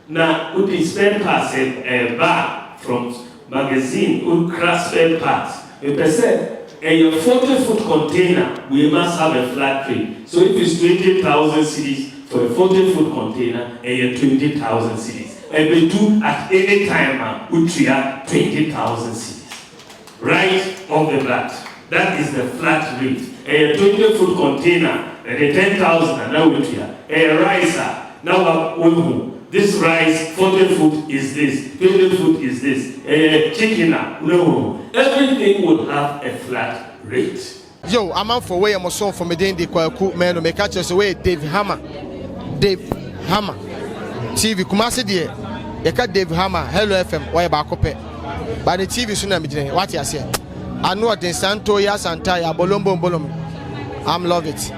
Now, with the spare parts, a bar from magazine, with crash spare parts, a percent, and your 40-foot container, we must have a flat rate. So if it's 20,000 cedis for a 40-foot container, and you're 20,000 cedis. And we do at any time, which we are 20,000 cedis. Right off the bat. That is the flat rate. A 20-foot container, and a 10,000, and now which we are. A riser, now this rice, 40 foot is this, 20 foot is this, chicken, no. Everything would have a flat rate. Yo, I'm out for way I'm son from the Kwaku man, make catch us away, Dave Hammer. TV Kumasi dear. You got Dave Hammer, Hello FM, why back up? By the TV soon, what you say? I know what the Santo Yasantaya, Bolom. I'm love it.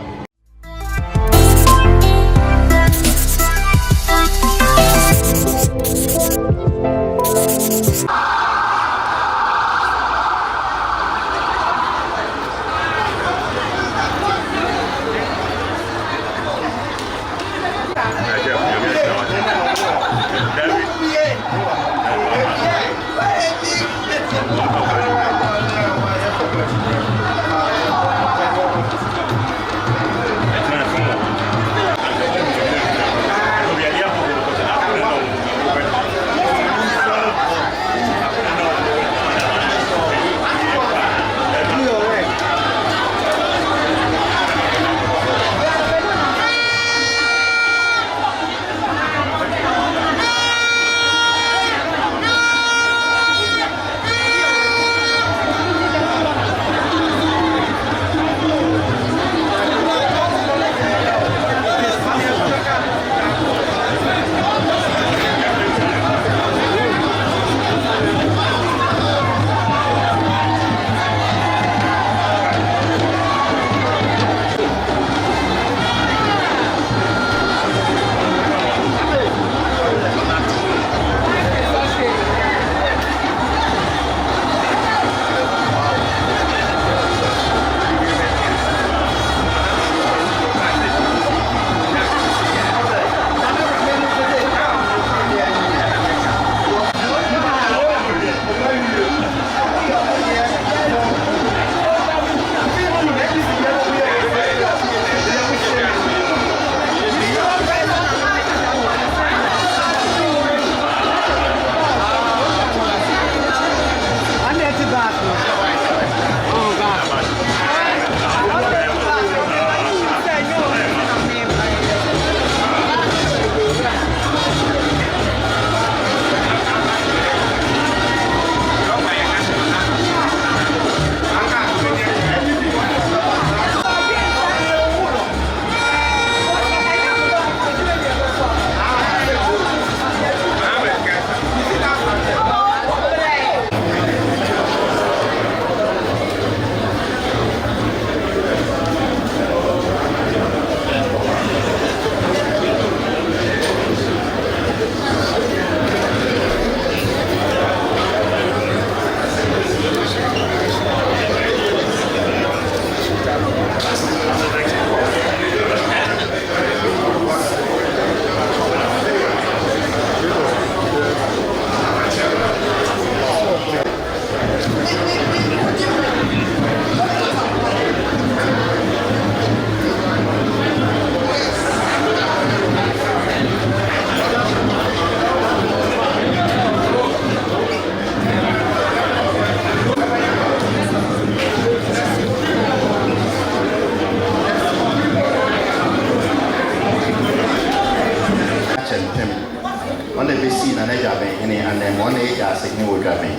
and then one age as a new driving.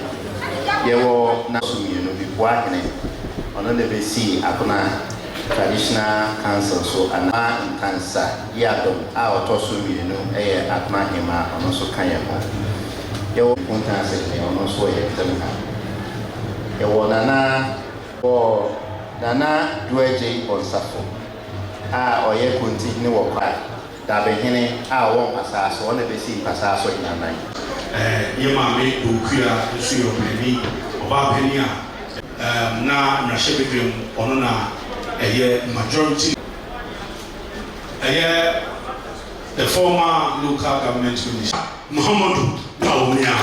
You will now be working on the BC Akuna traditional council, so an in cancer, Yadom, our Tosu, Akma Hima, and also Kayama. You will contact me on also a terminal. You will Nana or Nana Dweji on Safo. Or ye continue or quiet. That beginning, I won't pass one of the sea pass in a night. Your mammy who queer to see your baby, about Penia. Now, Nashabim, Onona, a year majority. A year the former local government minister, Muhammadu Bawumia.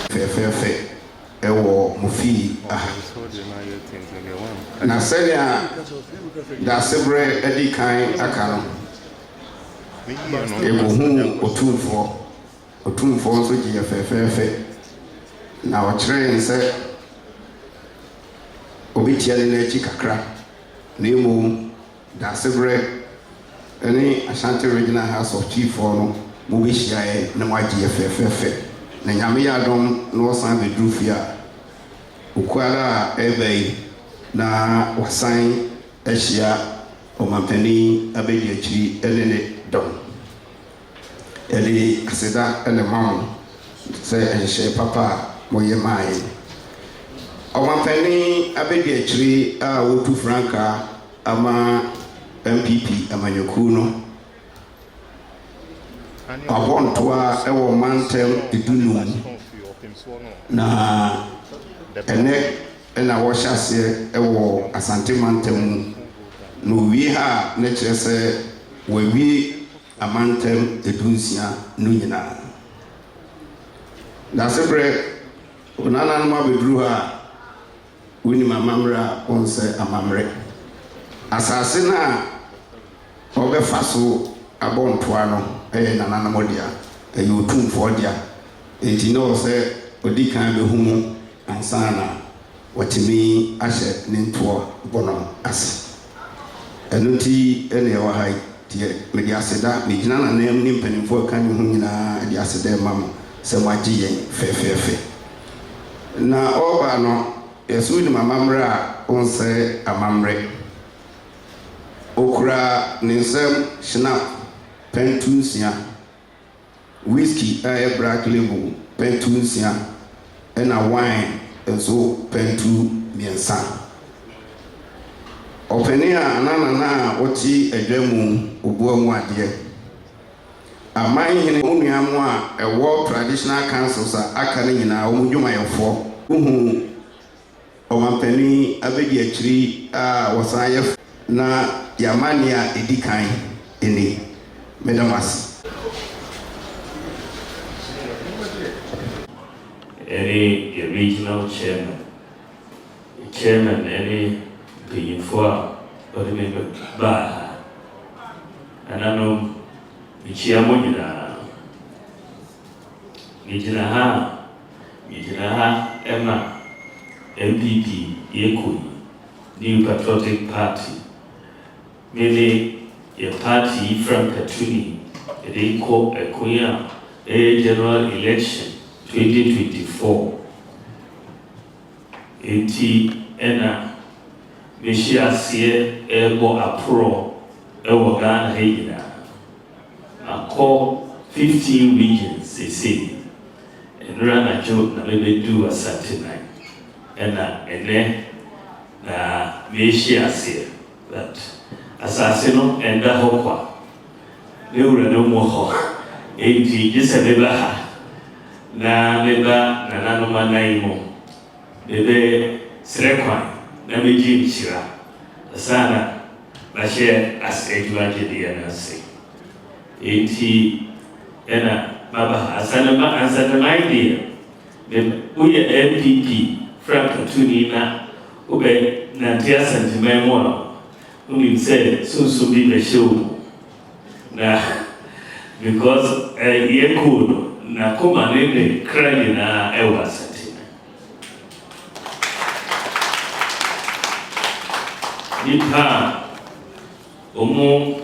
Fefe, ewo mufi na sɛnea dasebrɛ adi kan aka no ɛkɔhu ɔtumfoɔ nso gyeɛ fɛfɛɛfɛ na ɔkyerɛ sɛ obɛtia ne n'akyi kakra na mmom dasebrɛ ne Ashanti Regional House of Chief no mobɛhyiaeɛ na moagyeɛ fɛfɛɛfɛ na nyame yɛ adom na wɔsan bɛduru fie a okuara a ɛba yi na wasan ahyia ɔmampanin abɛdi akyiri ne ne dɔm ɛde aseda ne ma mo sɛ ɛhyehyɛ papa a moyɛ maaeɛ ɔmampanin abɛdi akyiri a wɔtu frankaa ama MPP amanyɔkuo no abɔntoa ɛwɔ mantam edunum na ɛnɛ ɛna wɔhyɛ aseɛ ɛwɔ Asante mantam mu na owie ha ne kyerɛ sɛ wɔawie amantam edunsia no nyinaa na sebrɛ onananom abɛduru ha wonim amammerɛ a wɔnsɛ amammerɛ asase no a ɔbɛfa so abɔntoa no ɛyɛ nananom dea ɛyɛ otumfoɔ dea enti na wɔ sɛ ɔdi kan bɛhu mu ansa na wɔtumi ahyɛ ne ntoɔ bɔnɔ ase ɛno nti ɛna ɛwɔ ha deɛ mede aseda megyina nanam ne mpanimfoɔ ka ne ho nyinaa de aseda ma mo sɛ moagye yɛn fɛfɛɛfɛ na ɔba no yɛso wonim amammerɛ a wonsɛ amammerɛ okura ne nsɛm hyena pentu nsia whisky a ɛyɛ black label pentu nsia ɛna wine nso pentu mmiɛnsa ɔpanin a ananana a wɔte adwa mu obua mu adeɛ aman hene onua mu a ɛwɔ traditional councils a aka ne nyinaa wɔn dwumayɛfoɔ wohu ɔmampanin abɛdi akyiri a wɔsan yɛ na yamani a edi kan eni medamasi any regional chairman any mpanyinfoɔ a wɔde me baa ha ananom mekyia mo nyinaa megyina ha ɛma MPP yɛkɔ New Patriotic Party mele your party from Katuni, they call a Korea a general election 2024. Enti ena Meshia sie ego apro ewo Ghana heyina. I call 15 regions they say. And run a joke na maybe do a certain night. Ene na Meshia sie that asase no enda hɔ kwa ne wura no mu hɔ enti gye beba ha na beba nananom anan mu bebe srɛ kwan na megye nhyira asana bahyɛ adwuma gyedeɛ no ase enti ɛna maba ha asanaman deɛ woyɛ MPP fra Katuni na wobɛ nante asanteman mu a we said so be the show na because ye could na kuma nene crying na ewa satina nipa omo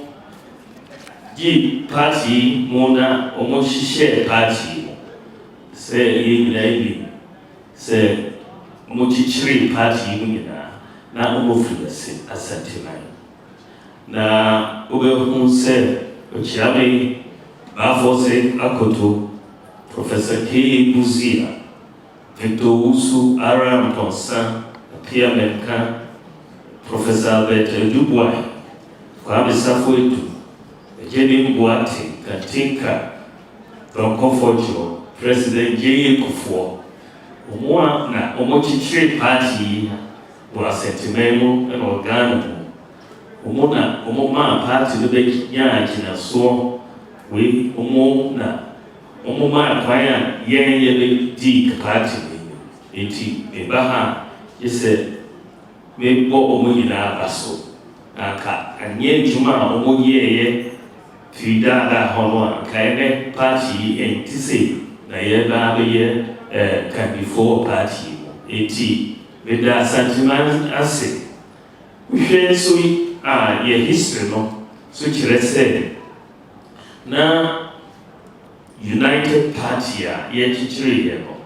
ji party mona omo shishe party say ye say omo chichiri party muna na omo free asatina na obehu sɛ ochiame bafose akoto Professor K. Buzia Victor Usu Aram Ponsa Pierre Menka Professor Albert Dubois Kwame Safoetu Jenny Mbuati Katinka Broncofojo President J. Kufuor Omwa na omochichire party wa sentimemo na organo Omona Omoma party no be nya so we omona Omoma kwaya ye di party enti ebaha yese me bo omo nyina baso aka anye juma omo ye fida da hono aka ene party enti se na ye ba be ye can before party enti with that sentiment ase we so ye history no so kire say na United Party ye chichiri ye no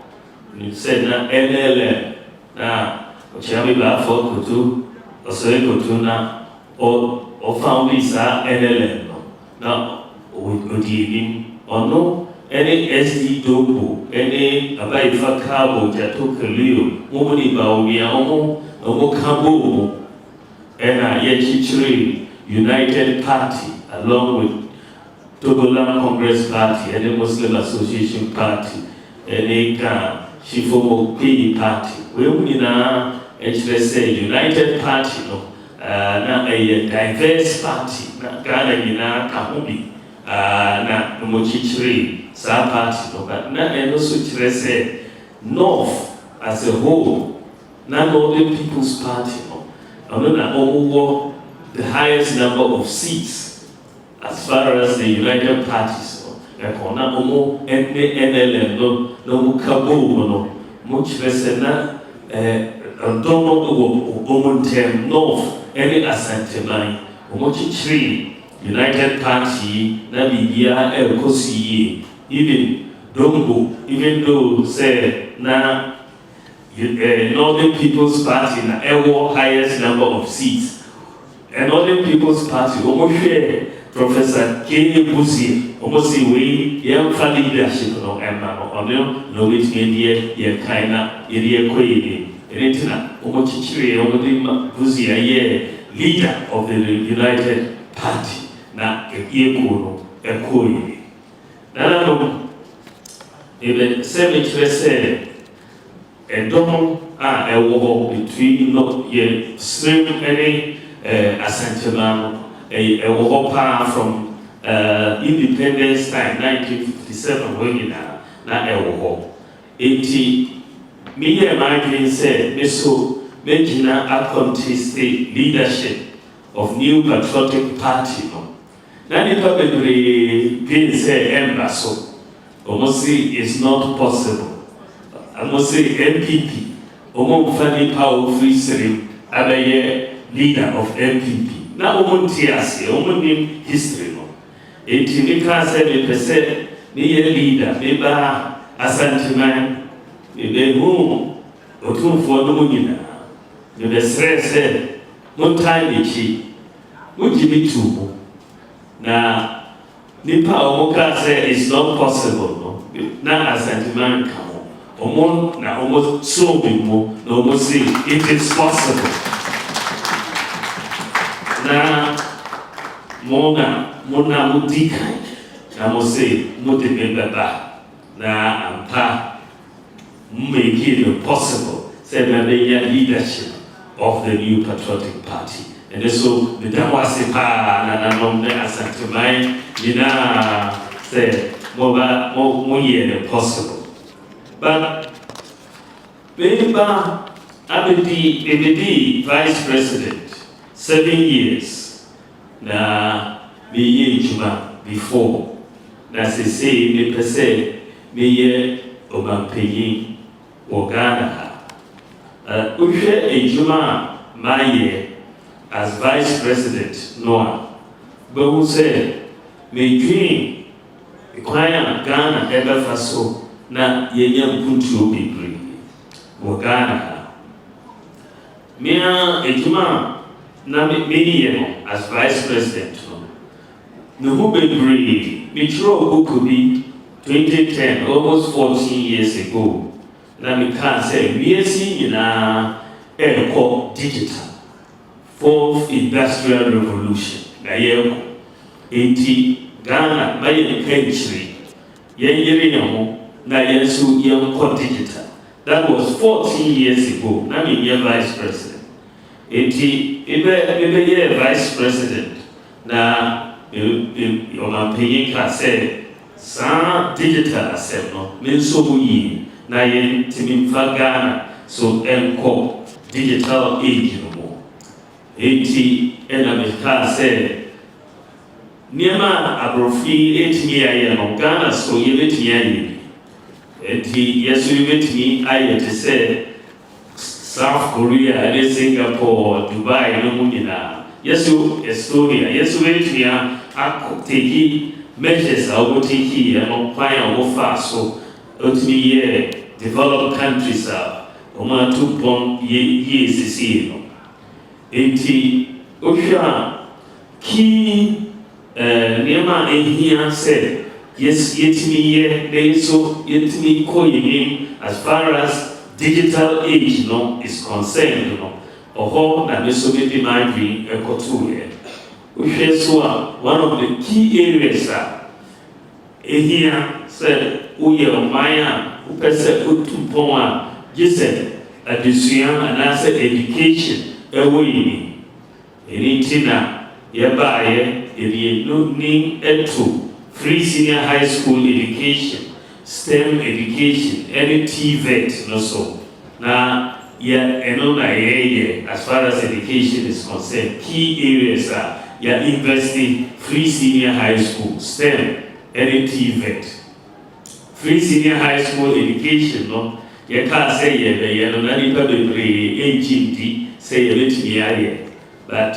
ni say na NLM na ochiami ba for kutu osore kutu na o found this NLM no na odi ono any SD dobo any abai fa cabo jato kalio mumuni Bawumia omo kabo and ye chichiri United Party along with Togoland Congress Party and the Muslim Association Party and the Shifomo P Party. We na say United Party no na a diverse party na Ghana na kahumbi na mochichiri sa party no but na eno so say North as a whole na Northern People's Party no na omo the highest number of seats as far as the United Parties no ekona omo NLM no kabo no mo chese na domo omo tem North any assentment omo chichiri United Party na bibia ekosi even Dongo even though say na Northern People's Party na ewo highest number of seats and Northern People's Party almost share Professor K. Busi almost see we young leadership no emma no which media ye kinda area queen eretina almost chichiri almost Busi ye leader of the United Party na yekuno ekoi na no even say a dom a war between no ye stream any assentment a war from independence time 1957 when na a war 80 me imagine say me so Megina a contest the leadership of New Patriotic Party no na nipa bebre bin say embasso almost is not possible. I must say MPP, Omo Fani Power Free Stream, Abaye leader of MPP. Now Omo Tiasi, Omo name history no. Etimika said the percent me leader, eba Asantiman, ebe whom Otum for no munina. The stress said, Montai Nichi, Mujibi Tubu. Now Nipa Omoka said it's not possible no. Now Asantiman come. Na almost so more, na almost say it is possible. Na mona mudika, na mo say mutebe baba, na ampa make it possible. Say na the leadership of the New Patriotic Party. And so the Dawasi pa na nomne asantumai, nina say mo ye possible. But Beba Abedi Vice President 7 years na me juma before na se say me pese me ye obampeyi Ghana uhwe ejuma maye as Vice President Noah but who said me dream kwaya Ghana ever faso na yenye mpuntu obibri Ghana mea ejuma na me as Vice President no who bibri me throw book bi 2010 almost 14 years ago na me can say we see na digital fourth industrial revolution na yeko 80 Ghana baye country yeyere ho na yesu yem digital. That was 14 years ago. Now I'm Vice President. ebe vice president na ɔmanpanyin ka sɛ saa digital asɛm no me nso mu yie na yɛntumi mfa Ghana so ɛnkɔ digital age no mu enti ɛna meka sɛ nneɛma aborɔfi ɛtumi ayɛ no Ghana so yɛbɛtumi ayɛ bi enti yɛso yɛbɛtumi ayɛ te sɛ South Korea and Singapore, Dubai, no munina. Yes, Estonia. Yes, we are taking measures. I will take here and apply our fast. So, ultimately, developed countries are. Oma 2 years this year. Enti, Osha key Nema here said yes, yet me there so yet me calling as far as digital age is concerned, na mesobedi mindri ekotuye. We so one of the key areas here said uye omaya upese utupoma jise adisuyan anase education ewoyini enitina yebaye ni etu free senior high school education STEM education, any TVET, no so. Now, as far as education is concerned, key areas are university, free senior high school, STEM, any TVET. Free senior high school education, no, you can't say HMD, say but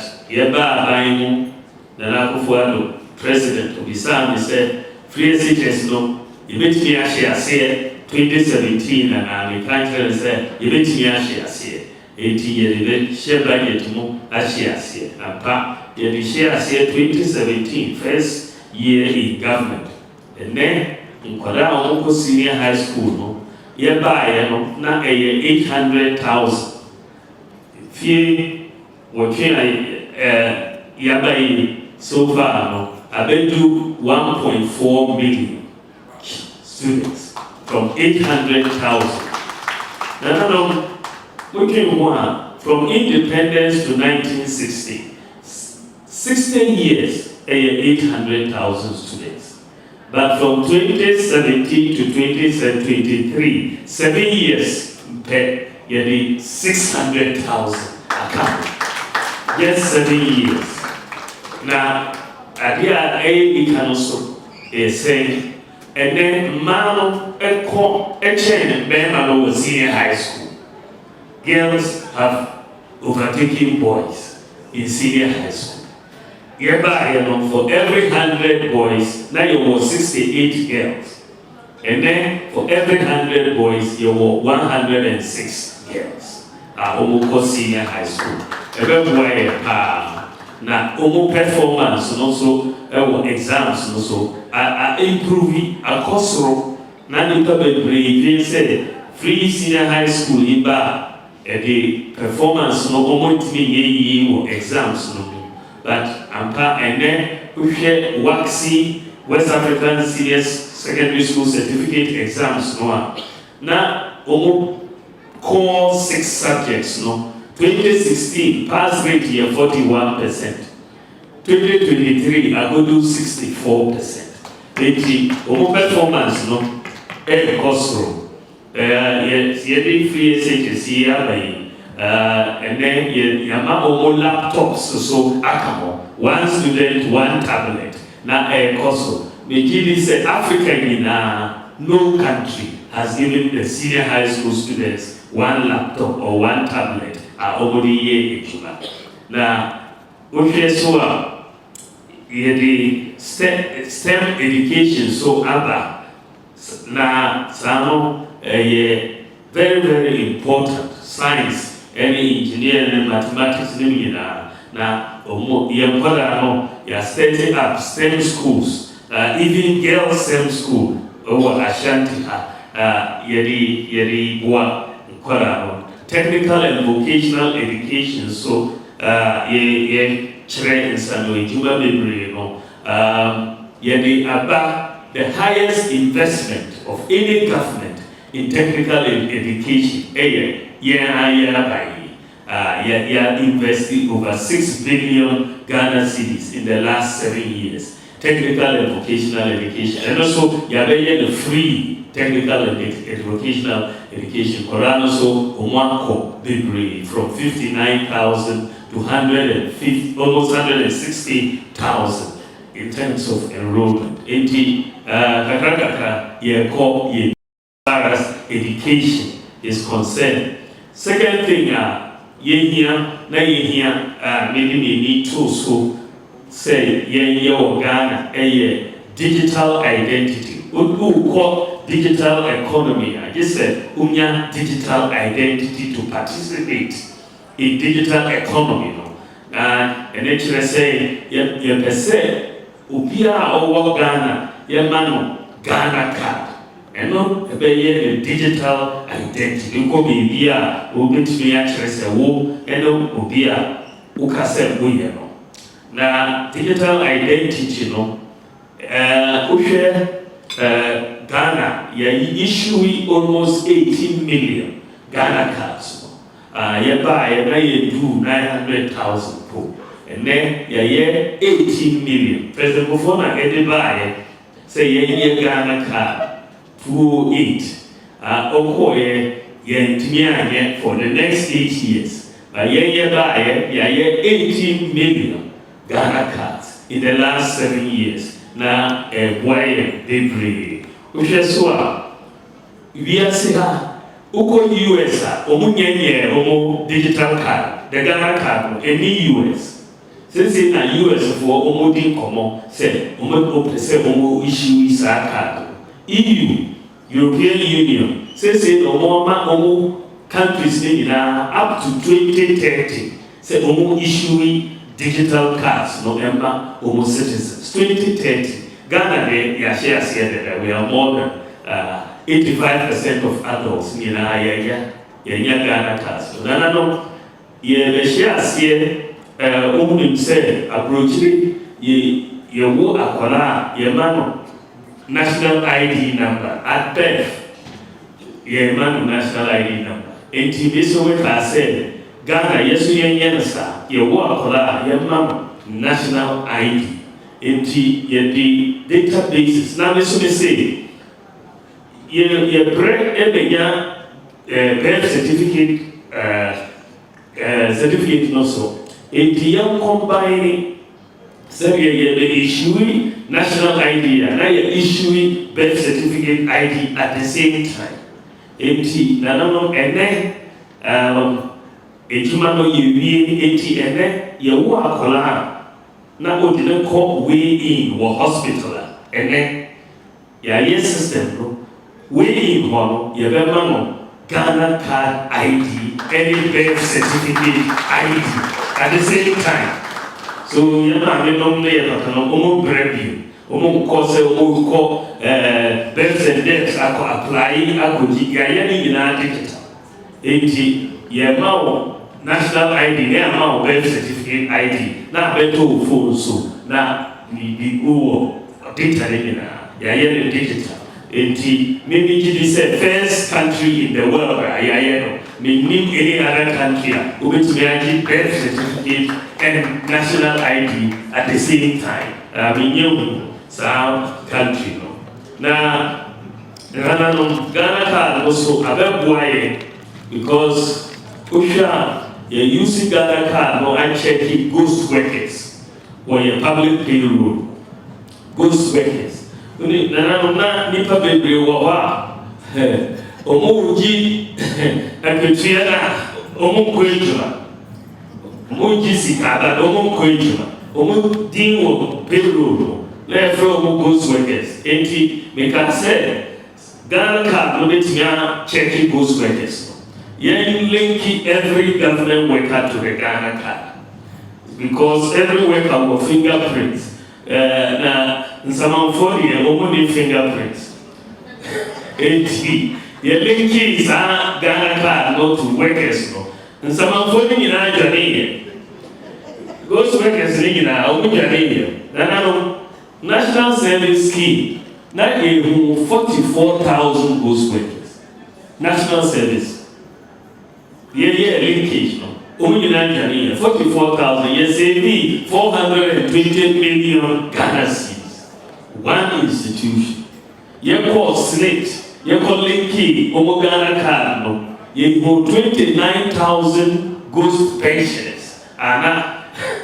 president of the Sam said, free teachers, no. You bet me actually say 2017 and I can't say you bet me actually say 80 years share budget mo actually say and pa you share say 2017 first year in government and then in Korea senior high school no you buy no na 800,000 fee working you buy so far no I bet do 1.4 million students from 800,000. Now, looking one from independence to 1960, 16 years, 800,000 students. But from 2017 to 2023, 7 years, you 600,000 account. Just 7 years. Now, at the end, it can also say. And then man a chain man was senior high school. Girls have overtaken boys in senior high school. Hereby, for every 100 boys, now you were 68 girls. And then for every 100 boys, you were 106 girls. Almost senior high school. Every now, performance and also exams and also improving a course room. Now, the said free senior high school in bar the performance no almost mean exams no. But and then we share waxy West African senior secondary school certificate exams no. Now, core 6 subjects no. 2016 pass rate here 41%. 2023 I go do 64%. Performance no cost room. Yes, free SHS here and then laptops so akamo. One student, one tablet. Now cost room. Mikili said Africa in no country has given the senior high school students one laptop or one tablet. Already now, okay, so the STEM education so other now some very very important science, any engineering and mathematics now you're setting up STEM schools, even girls STEM school over Ashanti yeri boa technical and vocational education so the highest investment of any government in technical education invested over 6 billion Ghana cedis in the last 7 years. Technical and vocational education. And also, you are the free technical and vocational education. Quran also, Omwako, from 59,000 to 150, almost 160,000 in terms of enrollment. As far as education is concerned. Second thing, maybe we need to so say Ghana digital identity. Who call digital economy? I just said digital identity to participate in digital economy. And actually say you say Ubia over Ghana, Ghana card. And no, a digital identity. You could be here, who get me access a woo, and no, be a who can say, now, digital identity, Ghana, issue almost 18 million Ghana cards. You buy, you do 900,000 and then you 18 million. President Bufona, any buy, say, you Ghana card. 208. For the next 8 years. But 18 million Ghana cards in the last 7 years. Now, why they bring? Which is why we are saying, US, digital card, the Ghana card, any US. Since in the US for Omodin Common, say, issue is a card. EU. European Union say no countries up to 2030 say issuing digital cards no citizens 2030 Ghana there we are more than 85% of adults Ghana cards so Ghana no say approach national ID number at birth. National ID number. And this way I said, Ghana, yes, national ID. And the databases. Now, this will say, birth certificate, also. And the young combining. So you're issuing national ID and now you're issuing birth certificate ID at the same time. And then you work now didn't call way in or hospital and then your system way in one you Ghana card ID any birth certificate ID at the same time. So you know, I don't know births and deaths applying national ID, birth certificate ID, now better phone so now digital. Maybe this is the first country in the world any other country who will be birth certificate and national ID at the same time. Some country. Now, Ghana card also a because you're using Ghana card, no, I check it ghost workers or your public payroll. Ghost workers. Nipa bebree wɔ hɔ a ɔmogyi aketua na ɔmokɔ adwuma ɔmogyi sika da ɔmokɔ adwuma ɔmodin wɔ payroll na ɛfrɛ ɔmo ghost workers enti meka sɛ Ghana card no betumi check ghost workers yɛn link every government worker to the Ghana card because every worker will fingerprints na some for the fingerprints. Your link is Ghana card not to workers. And some for the United Ghost workers in National Service Scheme. Now, 44,000 ghost workers. National Service. Yeah, linkage. Umunyanjani, 44,000, yes, maybe 420 million Ghana cedis. One institution. You call slate, you call linky, Ghana card, no. You go 29,000 ghost pensioners. And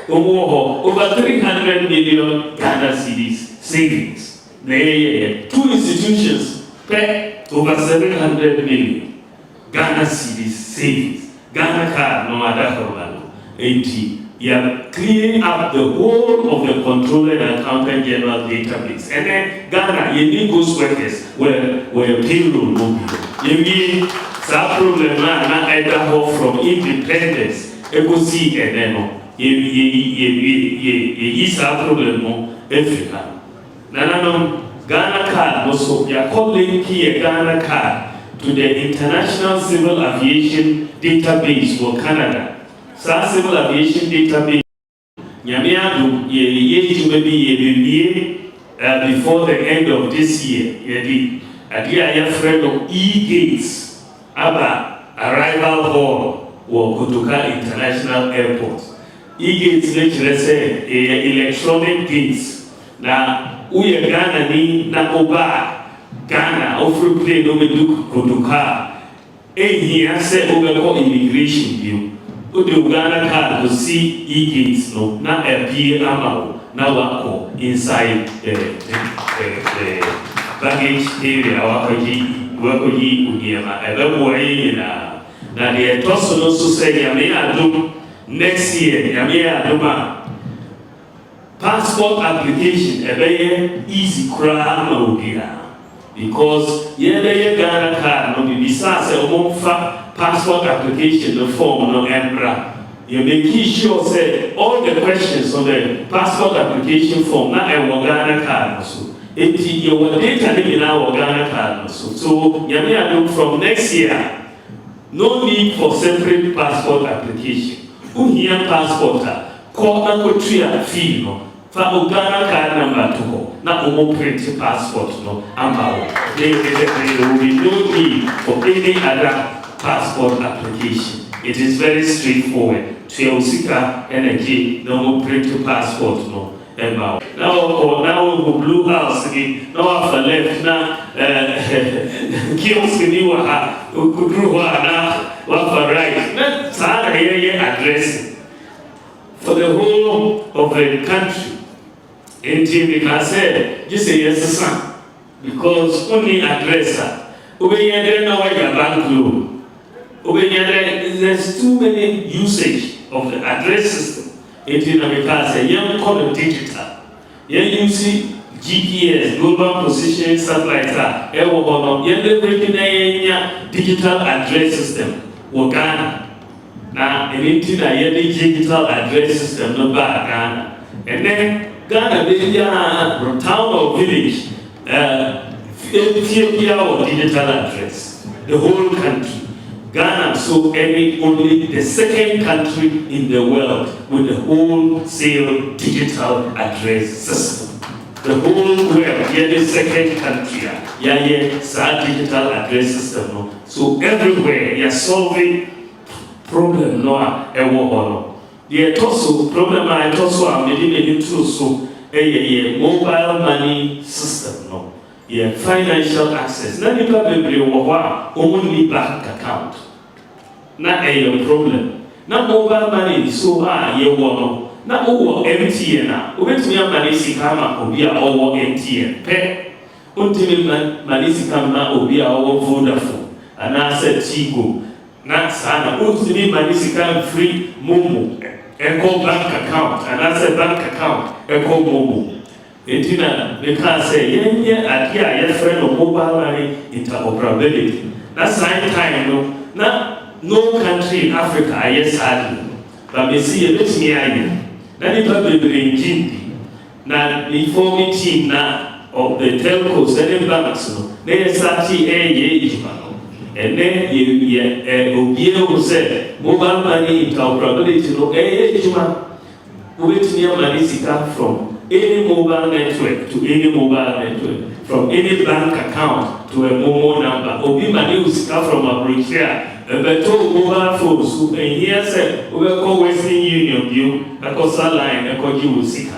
over 300 million Ghana cedis savings. Two institutions pay over 700 million Ghana cedis savings. Ghana card no matter how 80. You are cleaning up the whole of the Controller and Accountant General database. And then Ghana, you need ghost workers where payroll will be. You need some problem now either from independence. You go see and then you some problem Africa. Now Ghana card also you are calling here Ghana card to the International Civil Aviation Database for Canada. So Civil Aviation Database, Yamiadu, before the end of this year. Yadi, friend of E-Gates, Arrival Hall, or Kotoka International Airport. E-Gates, let's say, electronic gates. Now, we are Ghana, na Oba. Ghana, offer play no medu Kotoka. Here said over immigration bill. The Ghana card to see E-Gates no, not a PMO, now wako inside the baggage area. Wakoji Unyama, a very now they also say Yamea do next year, Yamea Duma. Passport application, a very easy crime here. Because the Ghana card no be besides a passport application the form no embra. You make sure say all the questions on the passport application form not a Ghana card also. Your data in our Ghana card also. So Yami from next year, no need for separate passport application. Who here passport call na fee no. For Ghana card number 2, not print passport, no, there will be no need for any other passport application. It is very straightforward. Triosika energy, no print passport, no. Now Blue House again, now after left, now kiosk in now right. That's how address for the whole of the country. Until we can say, just say yes, son, because only addresser. Bank loan. There's too many usage of the address system. Until we can say, young call it digital. You see GPS, global positioning satellites, digital address system. Ghana. Now, anything digital address system, no bad Ghana. And then Ghana, town or village, Ethiopia or digital address, the whole country. Ghana, so only the second country in the world with the wholesale digital address system. The whole world, the second country, digital address system. So everywhere, you're solving problem, no, the also problem I also am many so a mobile money system no financial access na nipa bebre wo ho only bank account na a problem na mobile money so ye wo no na wo MTN na obetumi amani sika ma obi a owo MTN pe ontimi mani sika ma obi a owo Vodafone ana se Tigo na sana ontimi mani sika free Momo Echo bank account, and that's a bank account, Echo Momo. Etina, they can say, yeah, friend of mobile money interoperability. That's same time, no country in Africa, yes, sadly. But we see a bit here. Then it will be Jindi. Now, the forming team now of the telcos, the banks, they start and then Obiero said, mobile money interoperability, wait near money come from any mobile network to any mobile network, from any bank account to a mobile number. Obi money will start from Abuja, but mobile phones, and here said, we call Western Union view, because line, a koji will see.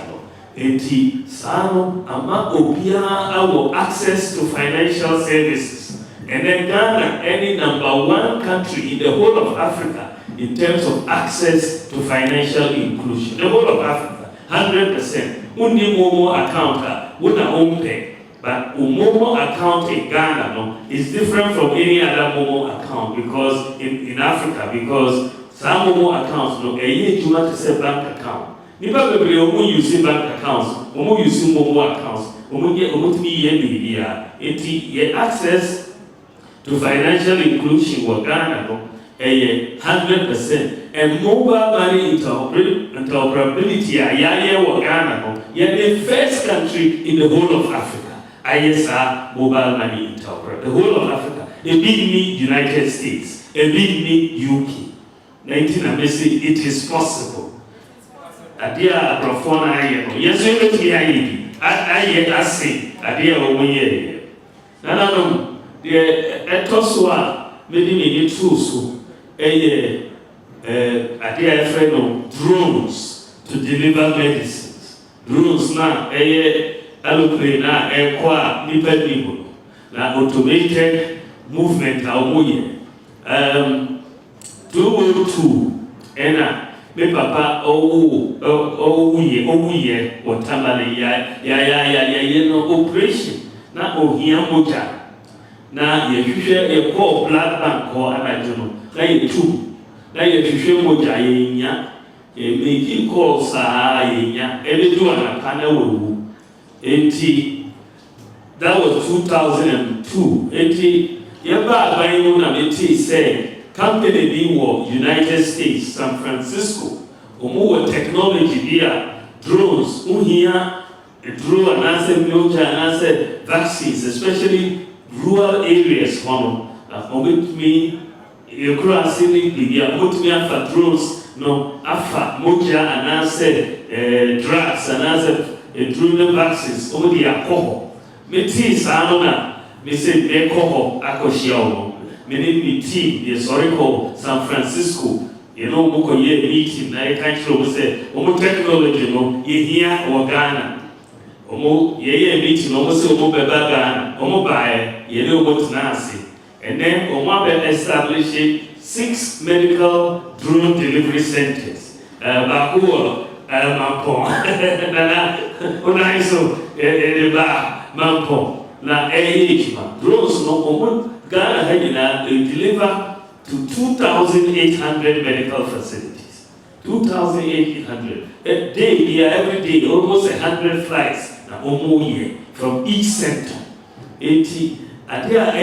Enti sano ama obia our access to financial services. And then Ghana, any number one country in the whole of Africa in terms of access to financial inclusion. The whole of Africa, 100%. Undi Momo account, una umpe. But Momo account in Ghana no, is different from any other Momo account because in Africa, because some Momo accounts no, a year you want to say bank account. Nipa bebree omo use bank accounts, omo use mobile accounts, omo tumi ye media. Enti access to financial inclusion in Ghana no, 100%. And mobile money interoperability in Ghana no, the first country in the whole of Africa. ISR mobile money interoperability. The whole of Africa. A big me United States, a big me UK. 19 it is possible. Adia profona aye no yeso ebeti aye ase adia omoye nana no de etoso a medi tools adia efe no drones to deliver medicines. Drones na aeroplane na ekwa nipa nibo na automated movement omoye 202 ena me papa ye watamale ya no operation na ohia moja na ye hwehwe ye call blood bank ko anajo no na ye tu na ye hwehwe moja ye nya e make call sa ye nya ebe do na pana wo enti that was 2002 enti ye ba ban no na me ti say company being United States, San Francisco, more technology via drones, here a drone and answer military and answer vaccines, especially rural areas. With me, you cross in India, put me after drones, no, after moja and answer drugs and answer drone vaccines, over the alcohol. Meti Sanona, me say, Mekoho, Akoshiao. Many team, yes, sorry, call San Francisco. You know, Moko ye meeting, I can't show say, Omo technology, no, ye here or Ghana. Omo ye meeting, almost Omo Beba Ghana, Omo Baye, ye know what's Nancy. And then Omo establishing 6 medical drone delivery centers. Bakua, Mampon, Nana, Onaiso, Eba, Mampon, La Ehima, drones, no, Omo. Ghana they deliver to 2,800 medical facilities. 2,800. A day, every day, almost 100 flights from each center. 80. And there are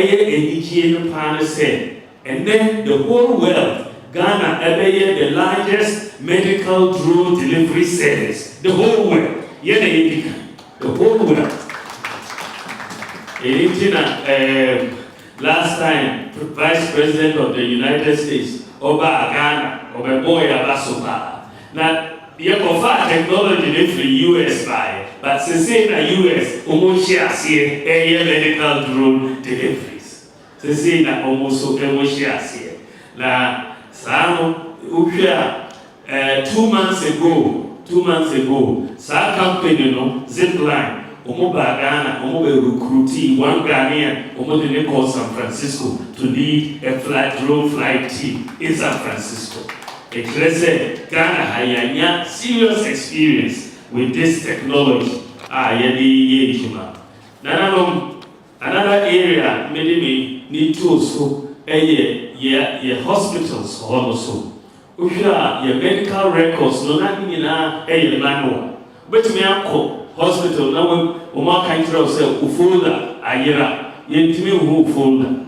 and then the whole world, Ghana the largest medical drone delivery service. The whole world. The whole world. Last time, Vice President of the United States, Oba Ghana, Oba Boy Abasopa. Now, you have technology from the US by, but since in the US, almost here, medical drone deliveries. Since in almost almost here. Now, some 2 months ago, some company, Zipline. Omoba Ghana, recruiting one Ghanaian, they call San Francisco to lead a drone flight team in San Francisco. It Ghana has serious experience with this technology. Another area maybe need to also hospitals also. Your medical records, no nothing in a manual. But me hospital now Oma country say ufolder ayira yentimi hu folder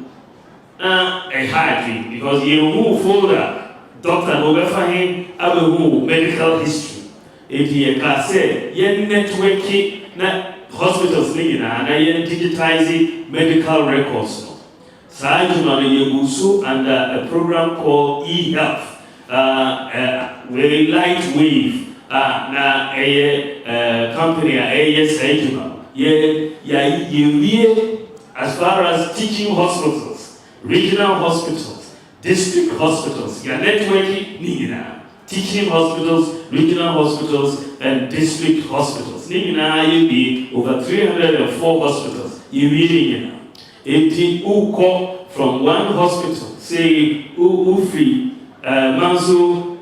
a hard because you hu folder doctor no be fahin abehu medical history eti ka say yen network na hospitals ni na yen digitizing medical records no sai juma ye gusu under a program called e-health very light wave na company saying as far as teaching hospitals, regional hospitals, district hospitals, networking teaching hospitals, regional hospitals, and district hospitals. You be over 304 hospitals. You really from one hospital, say free Manso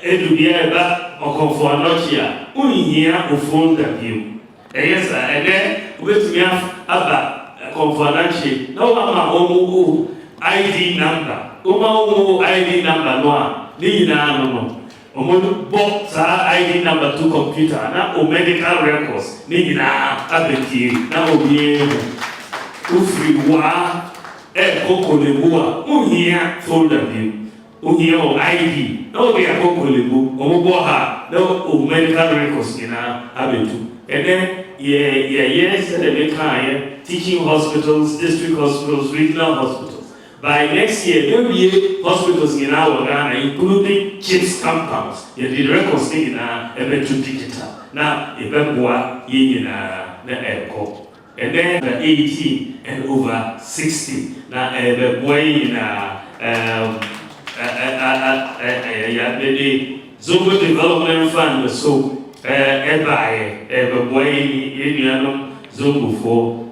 Edubiaba or Confornotia, here who phone the view. Yes, and then with me about Confornotia, no Omo ID number, Omo ID number, no. Omo bought ID number to computer, now medical records, Nina Abeki, now Ufri wa Kokolebua, here folder view, here ID, no be a Kokolebu, Omoboha, no medical records in Abetu. And then, yes, they teaching hospitals, district hospitals, regional hospitals. By next year, there will be hospitals in our Ghana, including CHIPS compounds. The records in digital. Now, if in the airport. And then the 18 and over 60. Now, the boy in the Zobo Development Fund, so the boy in Zobo for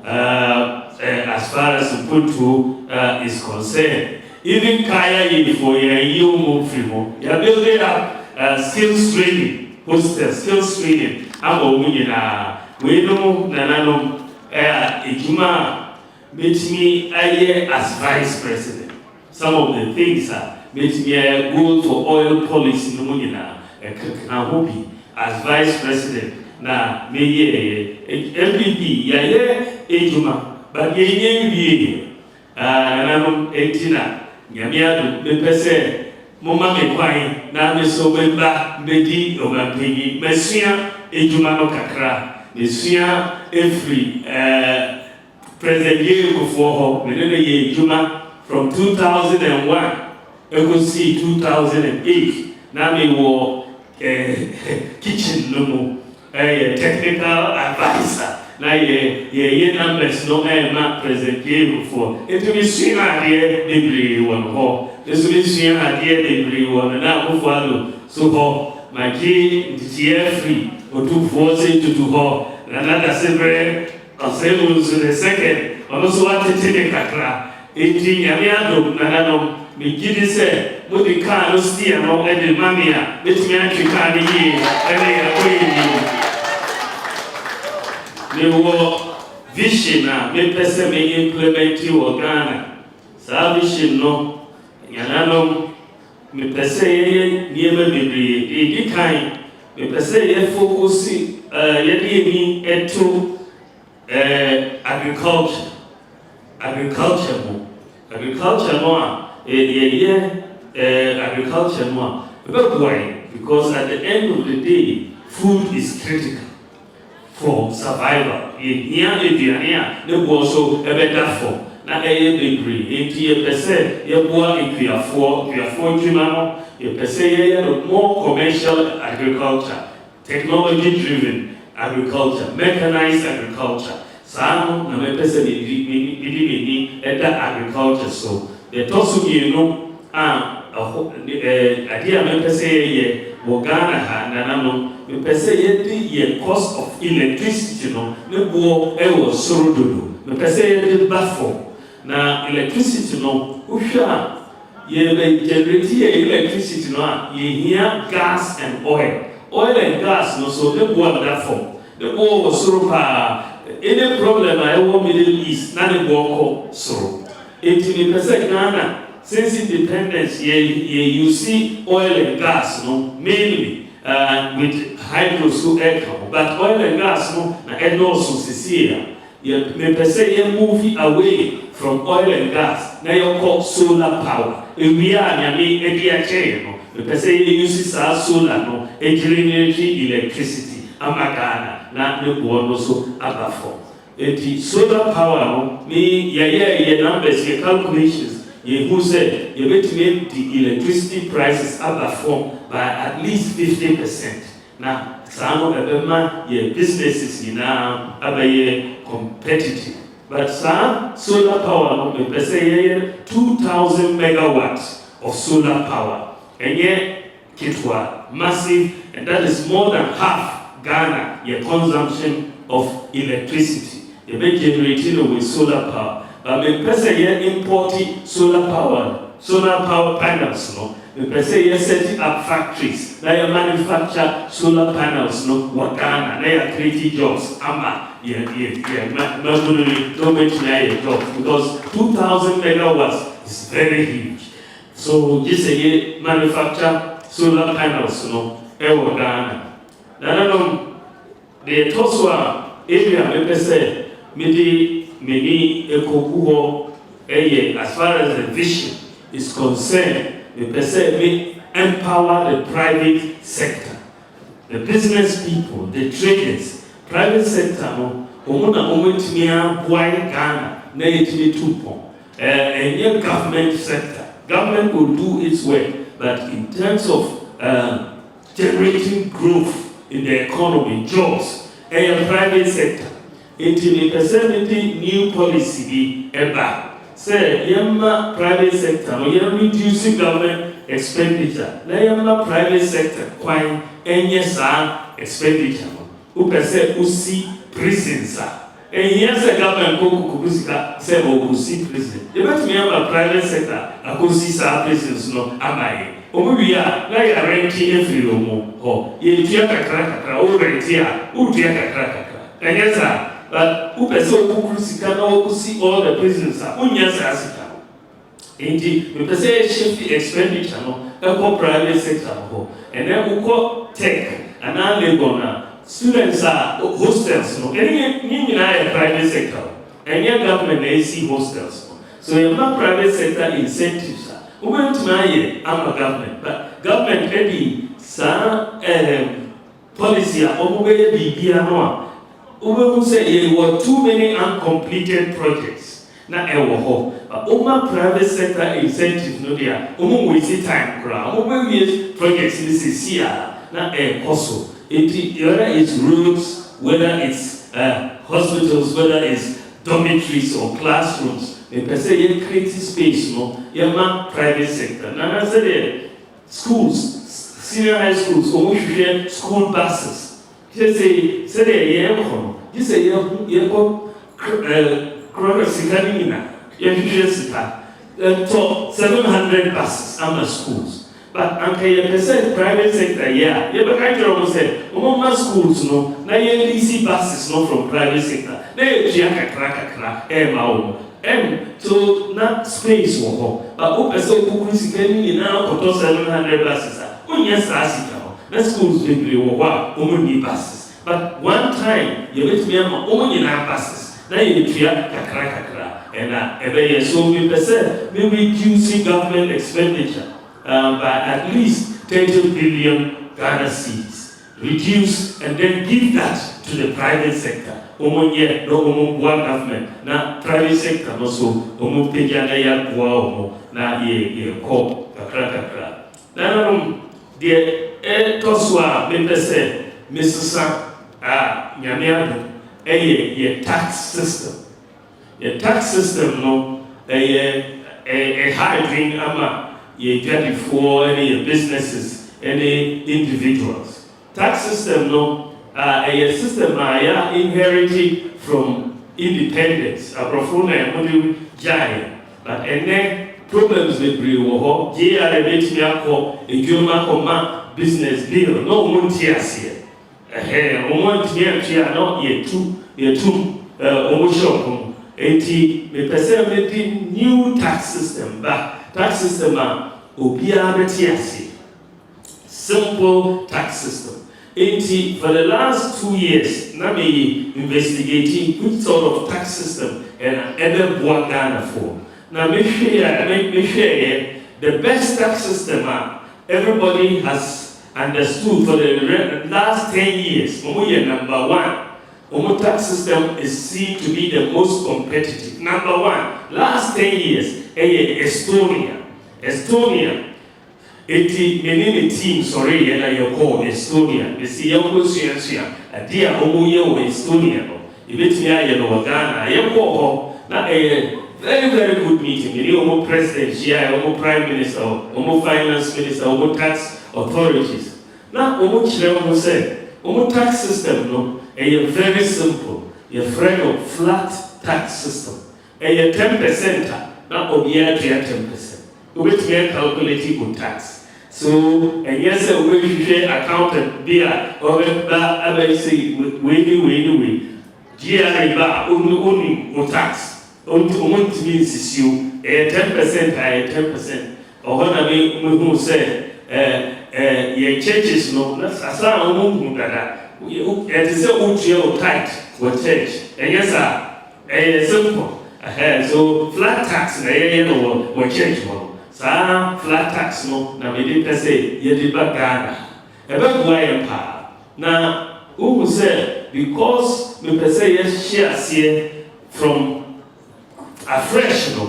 as far as Ubuntu is concerned. Even Kaya for your move you're building up skills training, hostels, skills training. We know Nanano Ijuma made me as vice president. Some of the things made me a goal for oil policy as vice president. Na me MPP Ijuma. But ye nanum 18 Yamiadu, the Pese, Moma Mequine, Nami Sobemba, Bedi, Omampini, Messia, Ejumano Kakra, Messia, every present year before her, Menene Juma, from 2001, I could see 2008, Nami war kitchen no technical advisor. Na ye numbers no ma present here before. It will be seen idea degree one ho. This will be seen idea degree one na go follow. So ho my key is free or 240 to 2 ho. Another several concerns the second. Also what to take kakra. 18 yamiado nanano me gidi say mo the car no steer no e the mamia. Let me actually car the year. Me wo vision me pese me implement you Ghana. Sa vision no yanano me pese ye niema bebre e di kan me pese ye focus ye di mi eto agriculture mo agriculture mo because at the end of the day food is critical for survival. Here, the also a better for. Now, a degree, 80%, you are for human, you per more commercial agriculture, technology driven agriculture, mechanized agriculture. Some, person in agriculture. So, the Tosu, idea me Ghana nanano me cost of electricity no bo was sorododo me bafo na electricity no uhwa ye generate electricity no ye gas and oil and gas no so the bo that form the bo was soropa any problem I want Middle East na the bo soro 80% Ghana. Since independence, you see oil and gas, no, mainly with hydro so but oil and gas, no, and also Sicilia. You may say you move away from oil and gas. Now you call solar power. If we are, I mean, no, may say you use solar, no, energy, electricity. Amagana, not the one also above. Solar power, no, me, numbers, your calculations. Who said you get to make the electricity prices at the form by at least 50%. Now, some of your businesses now are competitive. But some solar power, we say 2,000 megawatts of solar power. And yet, Kitwa, massive, and that is more than half Ghana, your consumption of electricity. You may generate with solar power. But we say importing solar power panels, no? We say you're setting up factories. Now you manufacture solar panels, no? What Ghana? Now you're creating jobs. Don't mention your jobs because 2,000 megawatts is very huge. So just say manufacture solar panels, no? Ever Ghana. Now the Toswa area, we say many ekokuho as far as the vision is concerned. We empower the private sector, the business people, the traders, private sector. Ghana, and government sector. Government will do its work, but in terms of generating growth in the economy, jobs, and private sector, 80% new policy ever. Say, yamma private sector, you're reducing government expenditure. Na yamma private sector, quite any expenditure. Upe say, usi prisons. And here's a government kukusika, say, usi prison. You bet me a private sector, I could see some prisons, no, am I? We are like a renting every room. Oh, you take a crack, over here, who take a crack. And yes, sir. But who see all the prisons are unyasa. Indeed, we say shift expenditure no private sector and then we call tech and now labor students are hostels no any private sector and your government AC hostels. So you have private sector incentives. We went to my I'm a government, but government maybe some policy or be we say there were too many uncompleted projects. Now, private sector incentives no there. We see time crowd. We projects this is here. Now, also, whether it's roads, whether it's hospitals, whether it's dormitories or classrooms. We say creative space. No, private sector. Now, I said schools, senior high schools, school buses. You say, you say, you go, so 700 buses are schools. But private sector, yeah. You can't say, schools, no, now you DC buses, no, from private sector. They so not space, but open so now 700 buses. The schools need buses. But one time, you let me have only buses. Now you kakra. And so we reducing government expenditure by at least 30 billion Ghana cedis. Reduce and then give that to the private sector. One government. Now private sector also pejana na kakra. Now the Toswa say Mrs. Nyamiado a tax system. A tax system no a high ama ye get for any businesses, any individuals. Tax system no a system inherited from independence. Abrafuna and giant. But and then problems with Briwo, a business deal, no Muntias here. Not yet two, almost 80, new tax system, but tax system, simple tax system. 80 for the last 2 years, Nami investigating which sort of tax system and ever Ghana for. Now, make sure the best tax system everybody has understood for the last 10 years. Number one, our tax system is seen to be the most competitive. Number one, last 10 years, Estonia, Eti many team sorry and I call Estonia. They see young Lucia, a dear Omuya Estonia. If it's me, I know Ghana, I am call now a very, very good meeting. You know, president, prime minister, finance minister, tax authorities. Now, Chile said, tax system, no, a very simple, a friend of flat tax system, a 10%, not of year 10%. Which we calculate good tax. So, and yes, we share accountant beer or that I say, way. GRA only tax. Only means you a 10%, a 10%. Or when I mean, who say, your churches no, that's a sound that it is a usual tight for church. And yes, sir, simple. So, flat tax, or church one. Flat tax no na me dey say ye dey back Ghana e be boy pa na who say because me say yes share from afresh no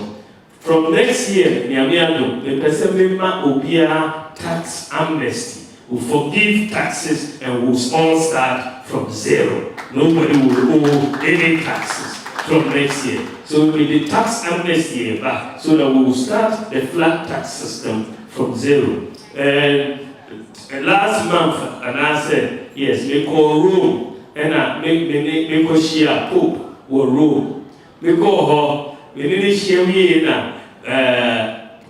from next year niamiado me say me ma obia tax amnesty will forgive taxes and will all start from zero. Nobody will owe any taxes from next year. So with the tax amnesty back, so that we will start the flat tax system from zero. And last month, and I said, yes, we call Rome, and I make share Pope or Rome. We call her, we didn't share me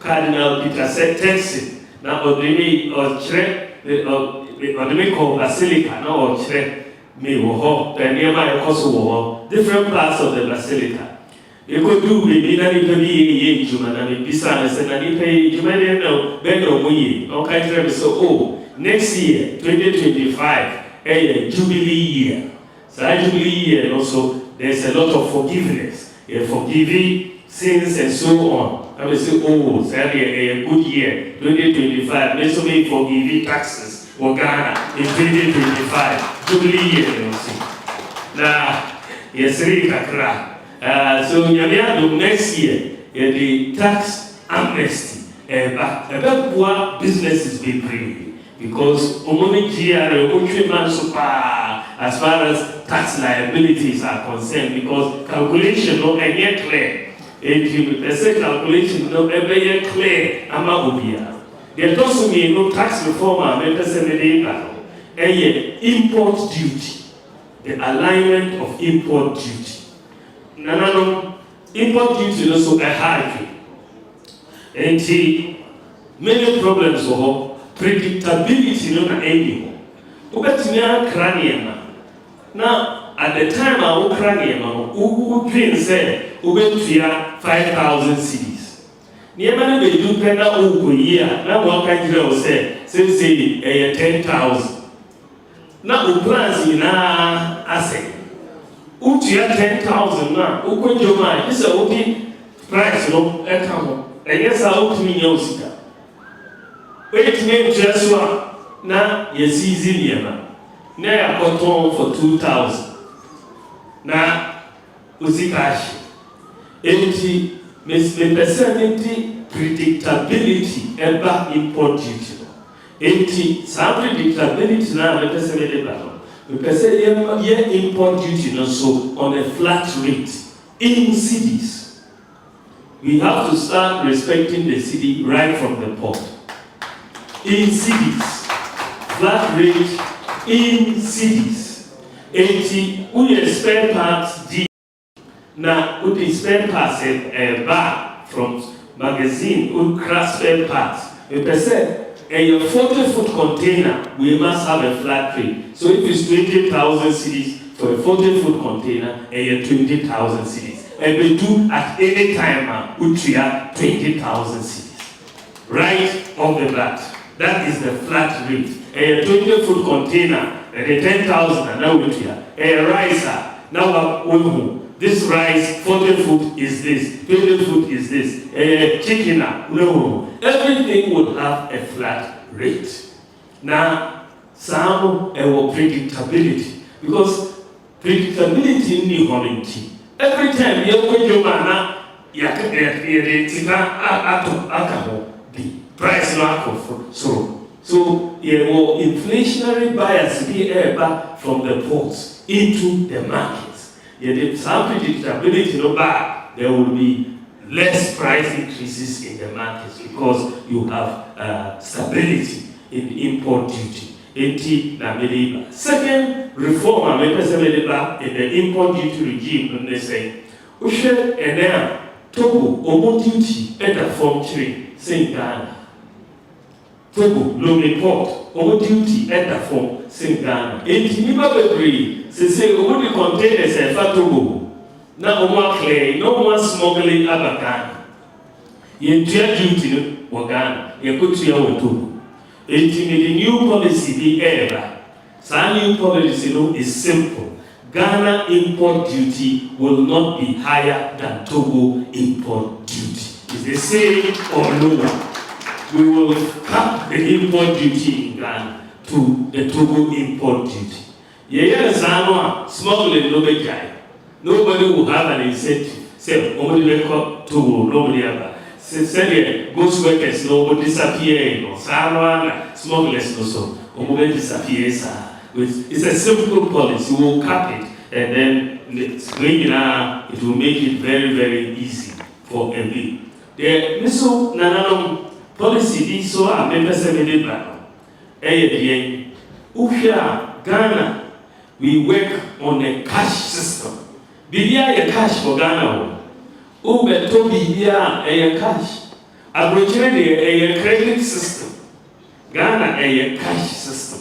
Cardinal Peter Tensi, now or the make call Basilica, now or me wo the nearby also different parts of the basilica. You could do with any human and besides and any pay human no better way. Okay, so next year 2025 a jubilee year. So jubilee year also there's a lot of forgiveness, forgiving sins and so on. I will say it's a good year 2025. Let's be forgiving taxes for Ghana in 2025. Jubilee year also. Now yes, kakra. So next year, the tax amnesty, but businesses be free because only as far as tax liabilities are concerned, because calculation no any clear. If you say calculation no ever yet clear, amagobia. There also mean no tax reform. Import duty, the alignment of import duty. No, import duty is also a high. And many problems for predictability no na anymore. Ubetinya cranium. Now at the time I was cranium, who dream said ubetia 5,000 cities. Near many they do pena uku year. Now one can say 10,000. Now plans in our asset. Utia 10,000 now. Ukunjoma is a udi price no account. And yes, I would mean Yosika. Wait name Joshua na yesizi niema. Na ya cotton for 2,000. Na uzikashi. Enti me predictability eba import duty. Enti some predictability na me peseme battle. We say import duty also on a flat rate in cities. We have to start respecting the city right from the port. In cities, flat rate in cities. 80 we spare parts D. Now we spare parts back from magazine we crash spare parts. We say a 40-foot container, we must have a flat rate. So if it's 20,000 cities for a 40-foot container, a 20,000 cities. And we do at any time, we have 20,000 cities. Right off the bat. That is the flat rate. A 20-foot container, a 10,000, and now we have a riser. Now this rice, 40-foot is this, 20-foot is this, a chicken, no. Everything will have a flat rate. Now, some predictability, because predictability in the quality. Every time you go to mana, be price no akɔ soro. So inflationary bias be back from the ports into the markets. Some predictability no back, there will be less price increases in the markets because you have stability in import duty. Second reform in the import duty regime, they say, we should Togo, Omo duty at the form trade, St. Ghana. Togo, low import, Omo duty at the form, St. Ghana. And Tiniba agree, say, Omo the containers and fat Togo. Now, Omo clay, no more smuggling out of Ghana. You duty, Ghana, you put to your Togo. The new policy be ever. So new policy is simple. Ghana import duty will not be higher than Togo import duty. It's the same or lower. We will cap the import duty in Ghana to the Togo import duty. Smuggling nobody will have an incentive. Say, only Togo, nobody ever. Say, ghost workers no disappear, no smugglers no so, disappear. It's a simple policy. We will cap it, and then it will make it very, very easy for every. The miso nananum policy be so a member 70 back. Ghana, we work on a cash system. Be a cash for Ghana. Ube to bibia a cash. Abrochire a credit system. Ghana a cash system.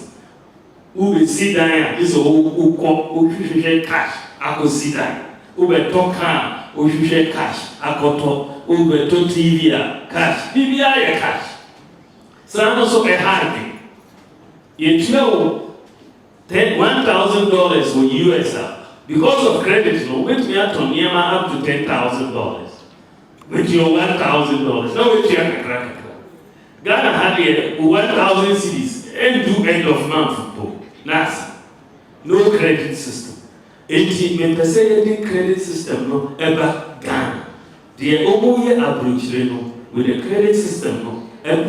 Ube sit down is a cash. Ako sit down. Ube to car, usually cash. Ako to ube to TV cash. Bibia a cash. So I'm also a hard thing. You know, $1,000 for US. Because of credit, wait me at Tonyama up to $10,000. With your $1,000. No, with your credit. Ghana had 1,000 cities and do end of month football. NASA. No credit system. 80% credit system no ever Ghana. The Omoye approach with the credit system no. And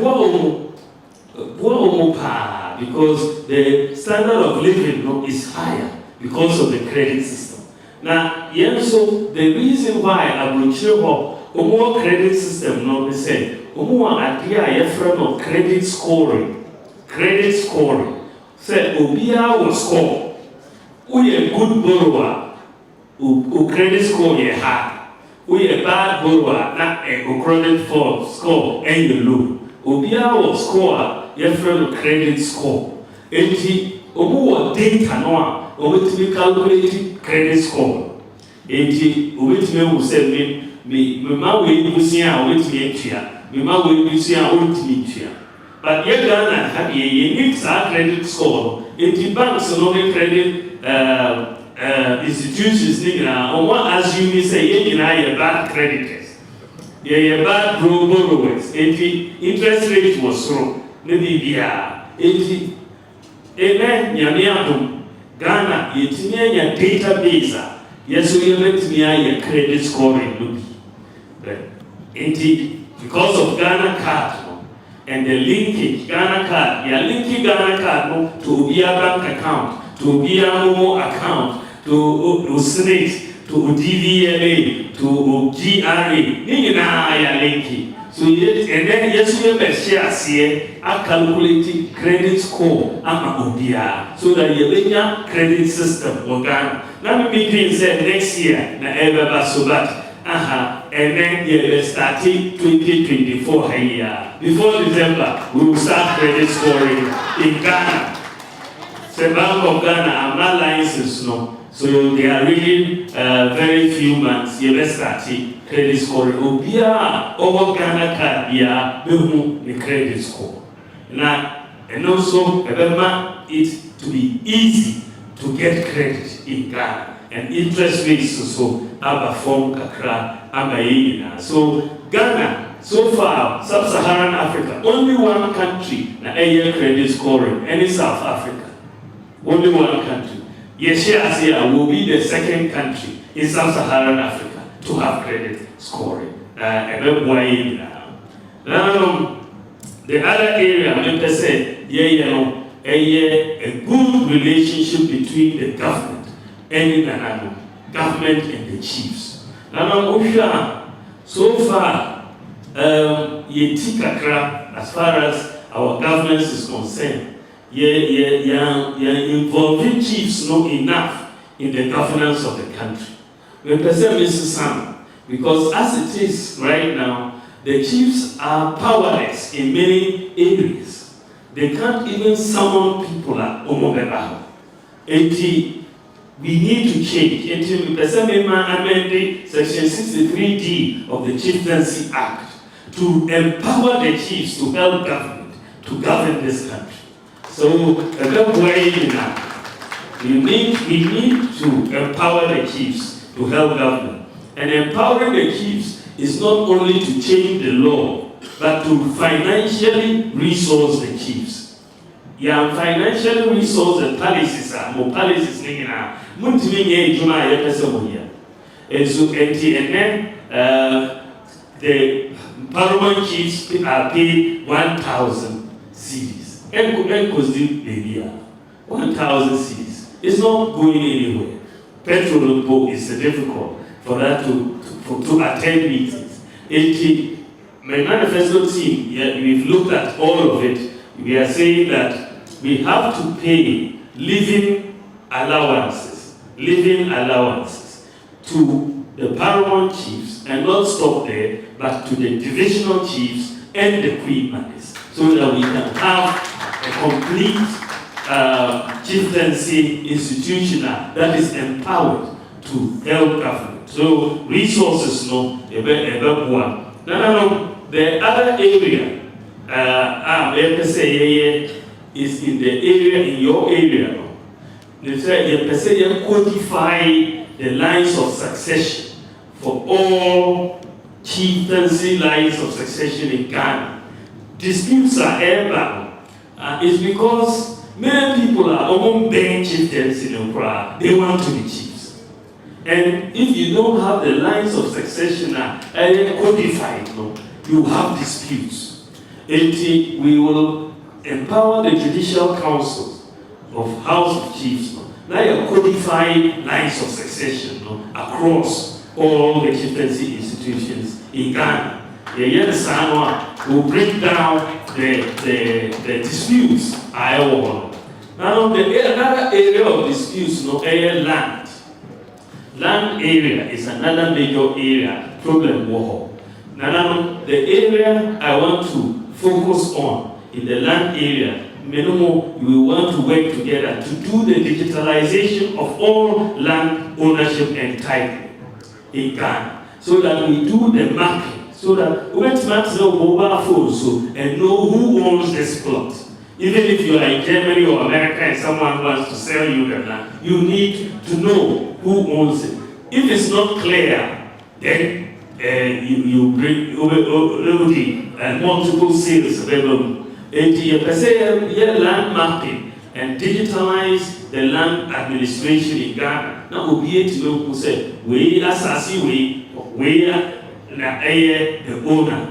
because the standard of living no is higher. Because of the credit system. Now, so the reason why I will show more credit system, no, they say, idea a friend of credit scoring. Credit scoring. Say, Obia will score. We a good borrower, who credit score ye high. We a bad borrower, not a credit score, and you low. Obia will score, your friend of credit score. And data no obetimi calculate credit score. Obetimi will say me ma we busia obetimi atua. Me ma we busia obetimi atua. But ye Ghana have ye need credit score. Banks no credit institutions nigga on what assume say ye bad creditors. Ye bad borrowers. Interest rate was wrong. Maybe bia. Nyamiatum Ghana, yetinya database. Yes, we let me a credit scoring. Because of Ghana card and the linkage Ghana card, you are linking Ghana card to be a bank account, to be a Momo account, to SNIT, to DVLA, to GRA. You linking. So and then yes, we share a calculated credit score so that you make a credit system organ. Now we meeting said next year na ever so that and then you start 2024 here. Before December, we will start credit scoring in Ghana. The Bank of Ghana are not licenses no. So they are really very few months. You will start credit scoring. Obia over Ghana card bia behu the credit score. Now and also remember it to be easy to get credit in Ghana and interest rates so aba form kakra aba yina. So Ghana so far sub-Saharan Africa only one country na area credit scoring and it's South Africa. Only one country. Asia will be the second country in Sub-Saharan Africa to have credit scoring. The The other area, I say, a good relationship between the government and the chiefs. Now, so far, as far as our governance is concerned, involving chiefs not enough in the governance of the country. We present Mr. Sam, because as it is right now, the chiefs are powerless in many areas. They can't even summon people at Omobeba. We need to change. We present amendment Section 63D of the Chieftaincy Act to empower the chiefs to help government to govern this country. So, we need to empower the chiefs to help government. And empowering the chiefs is not only to change the law, but to financially resource the chiefs. Financially resource the policies are more policies. And so, the paramount chiefs are paid 1,000 cedis. And 1,000 cedis. It's not going anywhere. Petrol is difficult for that to attend meetings. My manifesto team, we've looked at all of it. We are saying that we have to pay living allowances to the paramount chiefs, and not stop there, but to the divisional chiefs and the queen mothers, so that we can have a complete chieftaincy institutional that is empowered to help government. So resources, the other area, is in the area, in your area. They say codify the lines of succession for all chieftaincy lines of succession in Ghana. Disputes are ever. It's because many people are among being chieftains in Accra. They want to be chiefs. And if you don't have the lines of succession codified, you have disputes. And we will empower the judicial councils of House of Chiefs. Now you codify lines of succession across all the chieftaincy institutions in Ghana. Will break down the disputes. Now the another area of disputes, land. Land area is another major area problem. Now the area I want to focus on in the land area, we want to work together to do the digitalization of all land ownership and title in Ghana, so that we do the mapping, so that we can know mobile phones and know who owns this plot. Even if you are in Germany or America and someone wants to sell you the land, you need to know who owns it. If it's not clear, then you bring multiple sales available. Land mapping and digitalize the land administration in Ghana. Now we'll be able to know who said, we assassin, we are the owner.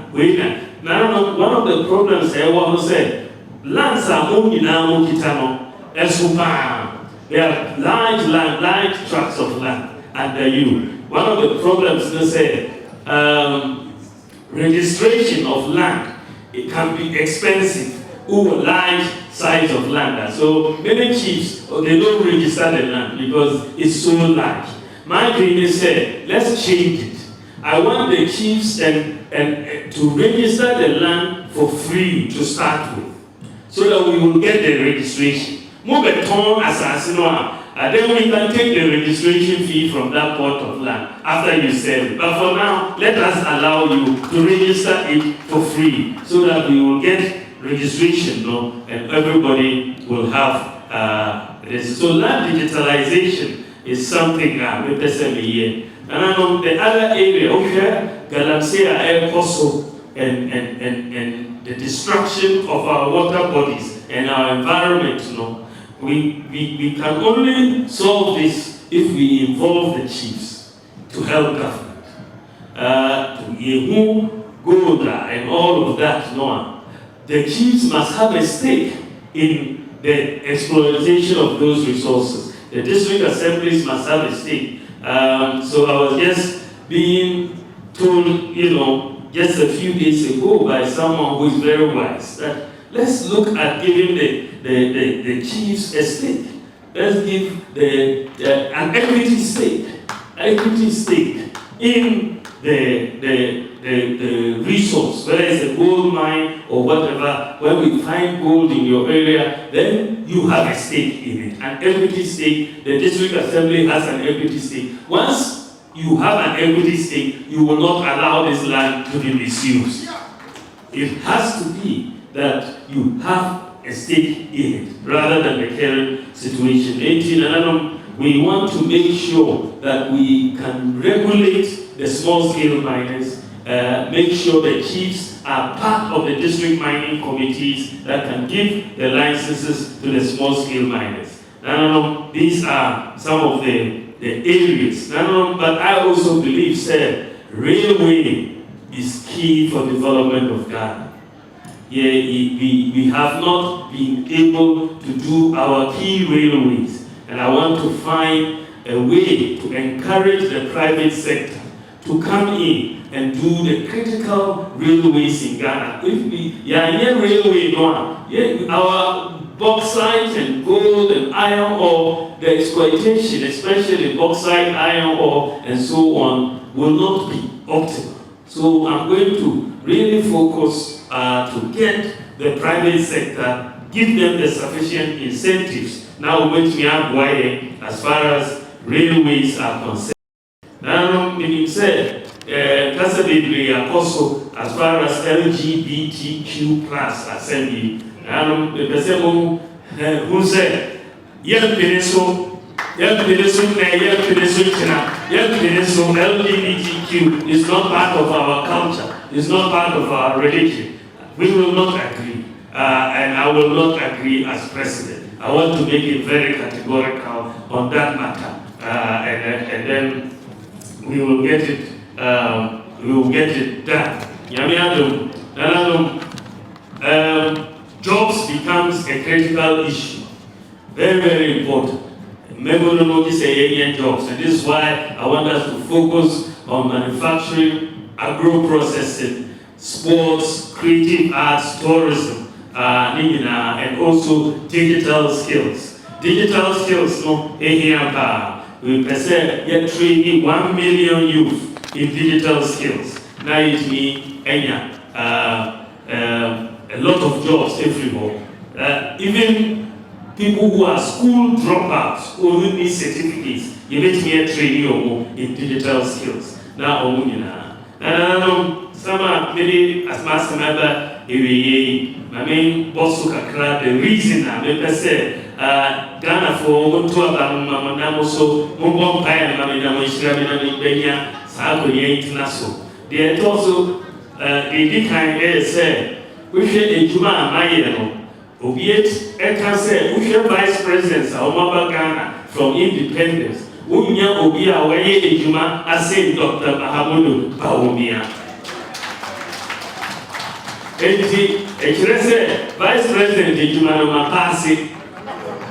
Now, one of the problems I want to say, lands are only now Kitano, Esupam. They have large tracts of land under you. One of the problems they say, registration of land, it can be expensive. Large size of land. So many chiefs, they don't register the land because it's so large. My dream said, let's change it. I want the chiefs and to register the land for free to start with, so that we will get the registration. Move a ton assassin. And then we can take the registration fee from that plot of land after you sell it. But for now, let us allow you to register it for free, so that we will get registration, and everybody will have this. So land digitalization is something we present here. And the other area, Galamsea Air Coastal and the destruction of our water bodies and our environment, we can only solve this if we involve the chiefs to help government. To Yehu, Goda, and all of that, the chiefs must have a stake in the exploitation of those resources. The district assemblies must have a stake. So I was just being told, just a few days ago by someone who is very wise that let's look at giving the chiefs a stake. Let's give an equity stake in the resource, whether it's a gold mine or whatever. When we find gold in your area, then you have a stake in it, an equity stake. The district assembly has an equity stake. Once you have an equity stake, you will not allow this land to be misused. It has to be that you have a stake in it, rather than the current situation. 18, we want to make sure that we can regulate the small-scale miners, make sure the chiefs are part of the district mining committees that can give the licenses to the small-scale miners. These are some of the areas. But I also believe, sir, railway is key for development of Ghana. We have not been able to do our key railways, and I want to find a way to encourage the private sector to come in and do the critical railways in Ghana. If we railway our bauxite and gold and iron ore, the exploitation, especially bauxite, iron ore, and so on, will not be optimal. So I'm going to really focus to get the private sector, give them the sufficient incentives. Now, which we have as far as railways are concerned. Now, meaning said, also as far as LGBTQ plus assembly. The person who said, LGBTQ is not part of our culture, it's not part of our religion. We will not agree, and I will not agree as president. I want to make it very categorical on that matter, and then we will get it. Done. Jobs becomes a critical issue, very, very important. Jobs, and this is why I want us to focus on manufacturing, agro-processing, sports, creative arts, tourism, and also digital skills. Digital skills, we present training 1 million youth in digital skills. Now it means a lot of jobs everywhere. Even people who are school dropouts or who need certificates, you need to training in digital skills. Now, some maybe as master member, my main boss the reason I say Ghana for to about so Mumbon Pine, Mamma, international. They also they kind say, we should a Juma, my Obiet, I can say, we should vice presidents, our Ghana from independence. Unya Obia, where a Juma, I say Dr. Mahamudu Bawumia. Vice President Juma Mapasi,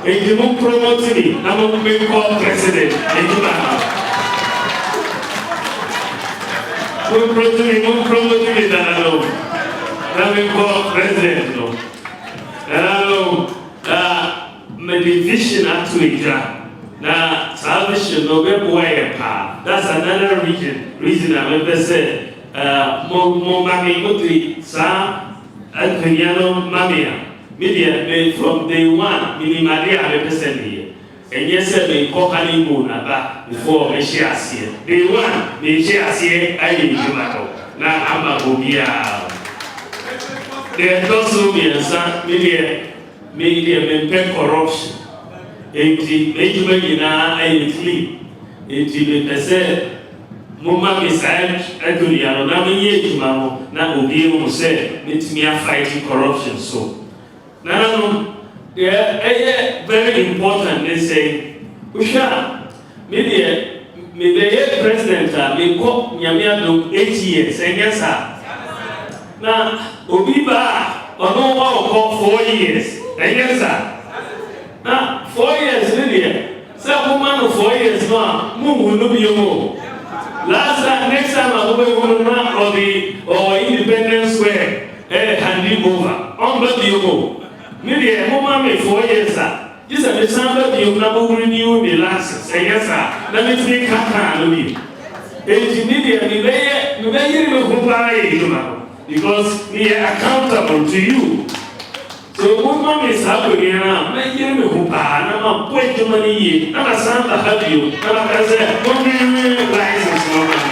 and you won't promote me, I'm going to call President won't promote me than I know. Now we call President. And I know, maybe vision actually. Now, salvation, no way, that's another reason I'm going to say. Mommy Mutri, Sa, Alpiniano, Mamia, Media, from day one, Minimadia, represent here. And yes, they call honeymoon about before Meshias. Day one, Meshias here, I didn't do that. Now I'm a Bobia. There also be a son, media, corruption. 80, and clean. 80%. Mama beside Adriano, now will be able to say, meet me fighting corruption. So now, very important. They say, Usha, maybe president, may call Yamia 8 years, and yes, now, Obiba, or no one call 4 years. And yes, sir. Now, 4 years, Lydia. Some woman of 4 years now, Moon will be your last time, next time, I will go or Independence Square, handing over. On but you go. Lydia, woman, 4 years, sir. This is the sample you never renew the license. And yes, sir. Let me take a because we are accountable to you. So woman is happening now. Make you who I'm point your money. I'm a son to help you. I'm a say, license no money.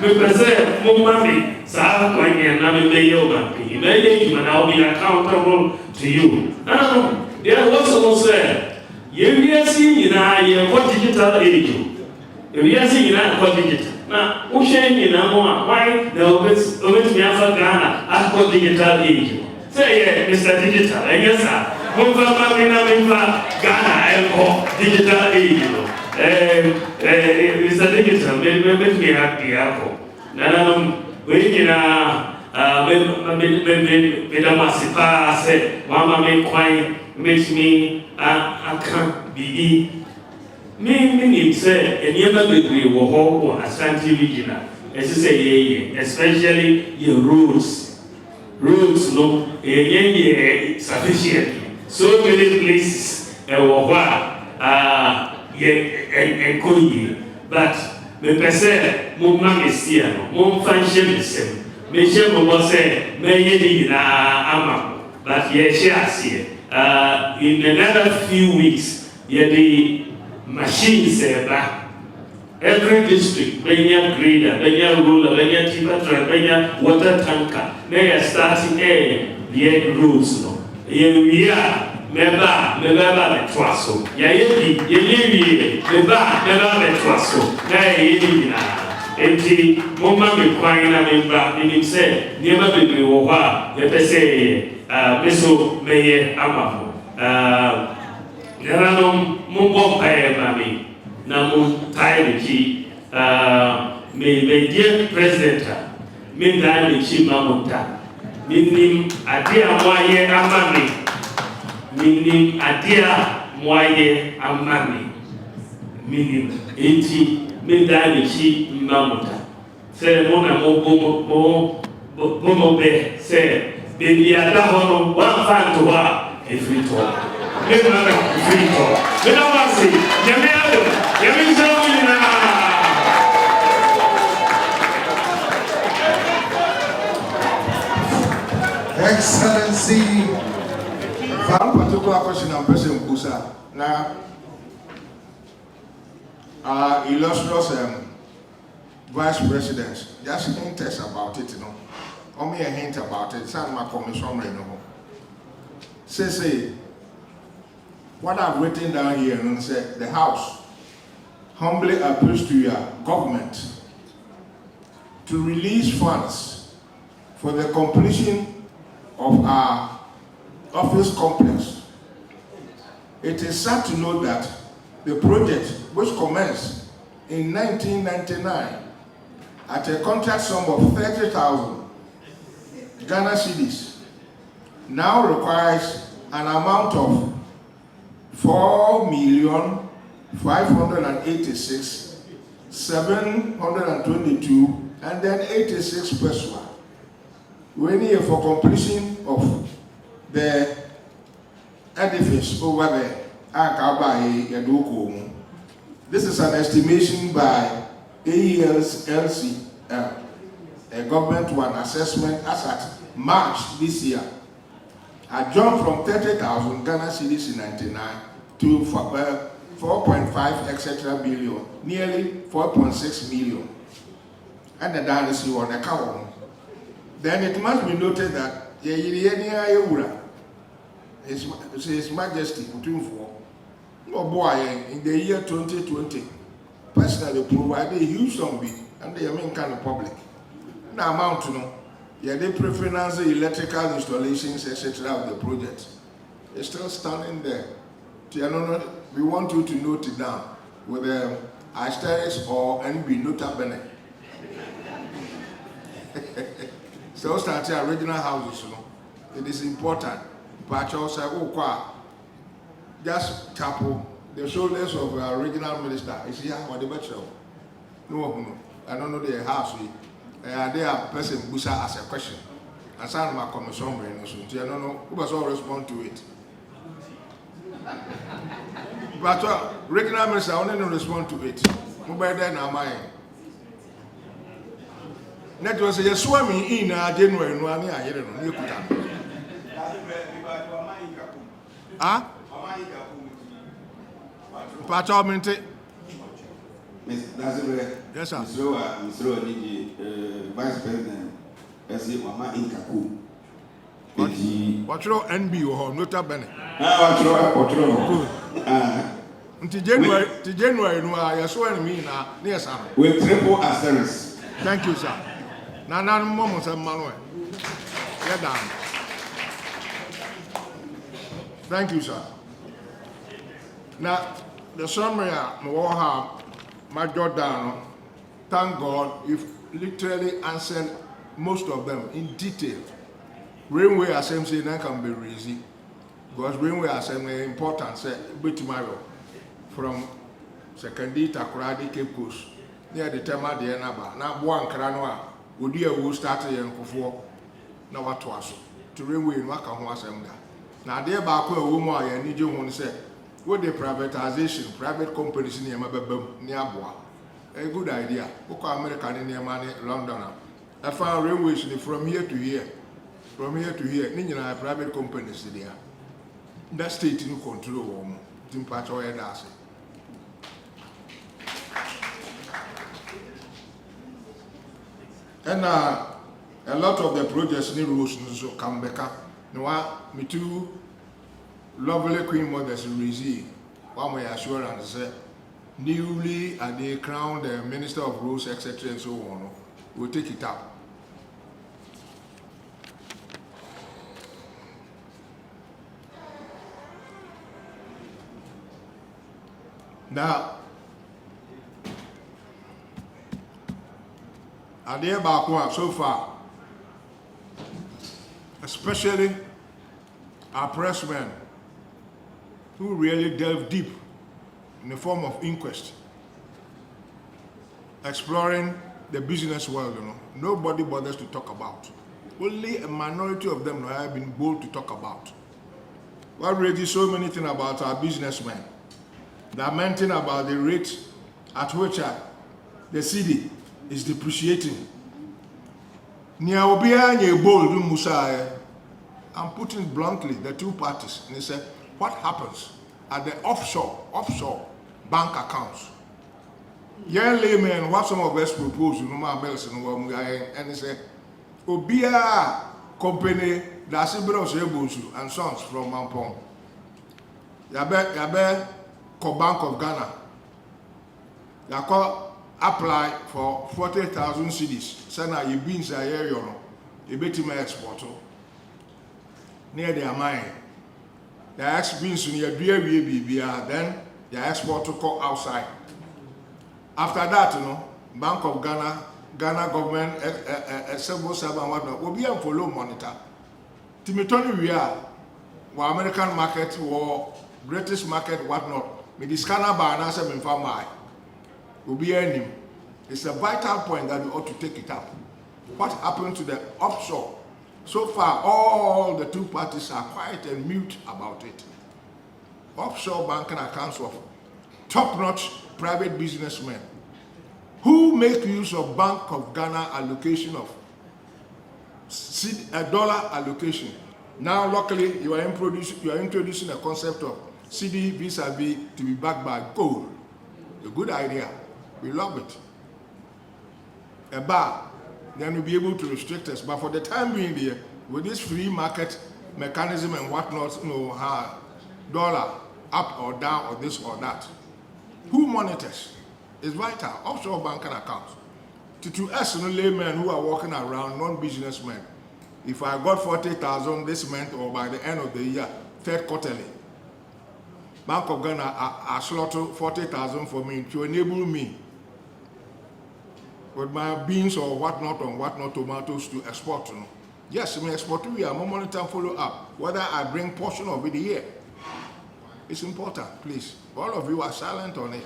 Me present mommy. Sa when you na me yoga. You may and I'll be accountable to you. No. There was also said. You are seeing what digital age. We are seeing what digital. Now, Ushen why the always me after Ghana as digital age. Say, Mr. Digital, I guess, Ghana digital age. Mr. Digital, make me happy. Makes me I can't be me say and never be or Ashanti regional as you say especially your roads no sufficient so many places but me person mo ma mesia mo function the same me share mo say me ye na ama but ye share here. In another few weeks, the machines back. Every district, Benya grader, Benya ruler, Benya tipper truck, Benya water tanker, they are starting the roads. No, we are never the twasso. Ye never the twasso. Enti moma me kwan na me ba ni say niema bebre wo ha ye pese beso meye amafo naranom mo pae ma me na mo tai ki me dear president me da me chi mamuta minim adia moye amami minim adia moye amami minim enti me da me chi mamuta se mo na mo be se baby ada hono one fan to wa e free talk me na free talk me na wasi yami ado yami so na Excellency, one particular question I'm pressing Busa now. Illustrious Vice President, just hint us about it, Only a hint about it. Some my commission, Say, what I've written down here and said, the House humbly appeals to your government to release funds for the completion of our office complex. It is sad to note that the project, which commenced in 1999 at a contract sum of 30,000 Ghana cedis, now requires an amount of 4,586,722 and then 86 pesos. We need for completion of the edifice over there. This is an estimation by AELC, a government one assessment as at March this year. I jumped from 30,000 Ghana cedis in 99 to 4.5 etc. billion, nearly 4.6 million. And the dynasty on the cover. Then it must be noted that His Majesty in the year 2020 personally provided a huge sum and the American Republic. Now amount to know, they pre-finance the electrical installations, etc. of the project. It's still standing there. We want you to note it down with the asterisk or NB nota bene. So start here regional houses, you know. It is important. But also, just tackle the shoulders of our regional minister. Is here or the better? No, I don't know the house. They are person Busa ask a question. And some my commission so I don't know who was all respond to it. But regional minister only respond to it. Mobile then am I? Net was a swimming in January, no, I hear it. Ah? Parliament. Yes, sir. Mr. Vice President, as Mama Inkaku. What's your NB or nota bene? Good. January, no, I swear to me now, near some. With triple assurance. Thank you, sir. Now, moments and Manuel. Get down. Thank you, sir. Now, the summary I my down. Thank God, you've literally answered most of them in detail. Railway assembly then can be easy because railway assembly important. Say, tomorrow from secondary Takoradi Cape Coast near the Tema de Enaba. Now, one Kranoa would you will start a before now what was to railway in Wakamu assembly. Now, there back where woman I need you want to say. With the privatization, private companies in Yamabem, a good idea. Book American in Yamani, London. I found railways from here to here. From here to here, Nina private companies there. That state in control, Timpacho Edasi. And a lot of the projects in rules come back. No, me too. Lovely Queen Mothers Rizzi, one way assurance, newly and they crowned the Minister of Rules, etc. and so on. We'll take it up. Now, I dear back so far, especially our pressmen who really delve deep in the form of inquest, exploring the business world, nobody bothers to talk about. Only a minority of them have been bold to talk about. What raises so many things about our businessmen, lamenting about the rate at which the city is depreciating. I'm putting it bluntly, the two parties, and they said, what happens at the offshore bank accounts? Yeah, layman, what some of us propose, and they say, Obia company that's and sons from Mampong. Yabe Bank of Ghana. Yako apply for 40,000 cedis. Sana you beans a year, you bet him export near their mine. The experience in your BBR, then the export to go outside. After that, Bank of Ghana government, civil servant, whatnot, will be a follow monitor. Timitoni, we are American market or British market, whatnot. Me the scanner by an answer in farm will be earning. It's a vital point that we ought to take it up. What happened to the offshore? So far, all the two parties are quiet and mute about it. Offshore banking accounts of top-notch private businessmen who make use of Bank of Ghana allocation of dollar allocation. Now, luckily, you are introducing a concept of CD vis-a-vis to be backed by gold. A good idea. We love it. A bar. Then we'll be able to restrict us. But for the time being there, with this free market mechanism and whatnot, dollar up or down or this or that, who monitors? It's vital. Offshore banking accounts. To us, laymen who are walking around, non-businessmen, if I got 40,000 this month or by the end of the year, third quarterly, Bank of Ghana are slotted 40,000 for me to enable me with my beans or whatnot or whatnot tomatoes to export. You know. Yes, I export we are monitor and follow up whether I bring portion of it here. It's important, please. All of you are silent on it.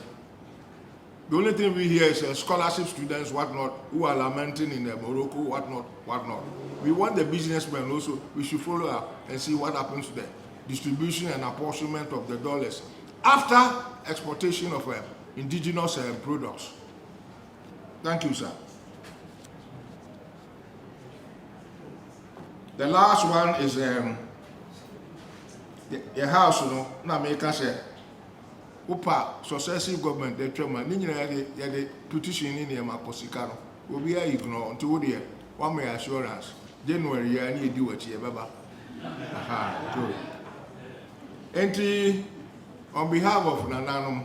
The only thing we hear is scholarship students, whatnot, who are lamenting in Morocco, whatnot. We want the businessmen also, we should follow up and see what happens to the distribution and apportionment of the dollars after exportation of indigenous products. Thank you, sir. The last one is the house, you know, na make us Upa successive government the chairman ni the petition in the Maposicano will be ignore until the 1 year assurance January year need do it here baba. Aha, good. Entry on behalf of Nananum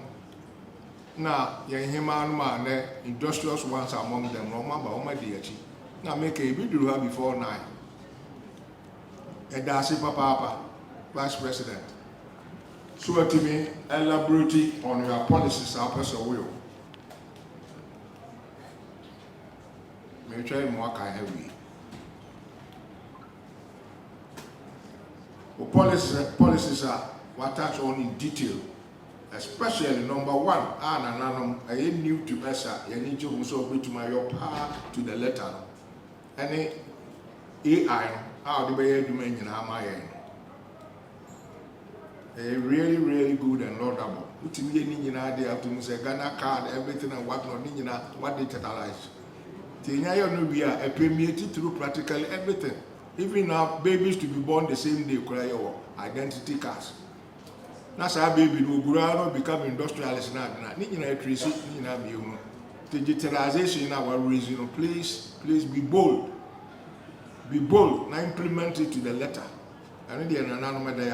na Yahiman man industrious ones among them no mama DH. Now make a video before 9. And that's Papa Vice President. So to me, elaborate on your policies, our person will. May try more kind heavy. Policies are what touch on in detail, especially number 1. I new to ESA. You need to also be to my power to the letter. Any AI, how the way you mean in my end. Really, really good and laudable. What you mean in idea to say Ghana card, everything and whatnot, what digitalized. Tinaya no be a permeated through practically everything. Even now, babies to be born the same day, cry or identity cards. That's how baby will grow become industrialists now. Nina tracy, Nina be digitalization in our reason. Please be bold. Be bold. Now implement it to the letter. And then another day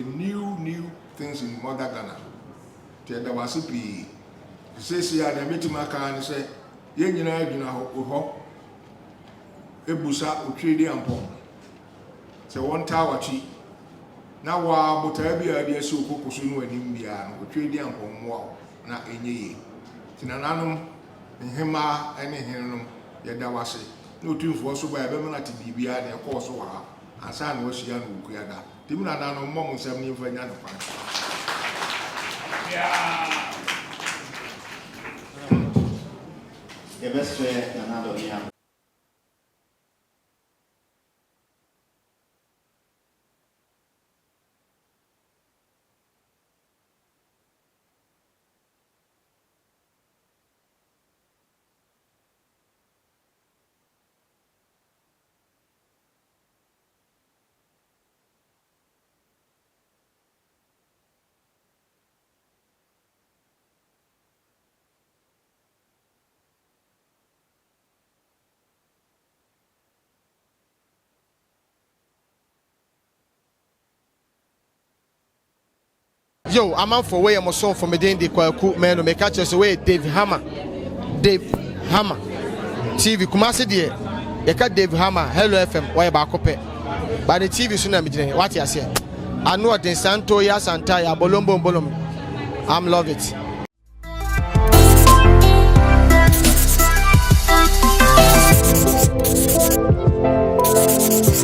new things in Mother Ghana. There was a P. Says here, the meeting and say, Yenina, Ebusa, Utradi and Pom. So 1 tower cheap. Now, but I be idea so Cocosun and India, Utradi and Pom, wow, not any. Tinanum, in Hema, any Henum, Yadawasi. No tune for so by a Bemanati DBI, and of course, and San was young Ukuyada. Timuna no mom 70 for another part. Yeah. The best way another year. Yo, I'm out for way I'm son from the Kwaku man who make catch us away Dave Hammer TV Kumasi dear. You got Dave Hammer, Hello FM, why back up by the TV soon what you say. I know what in Santo Yasantaya Bolombo Bolom. I'm love it.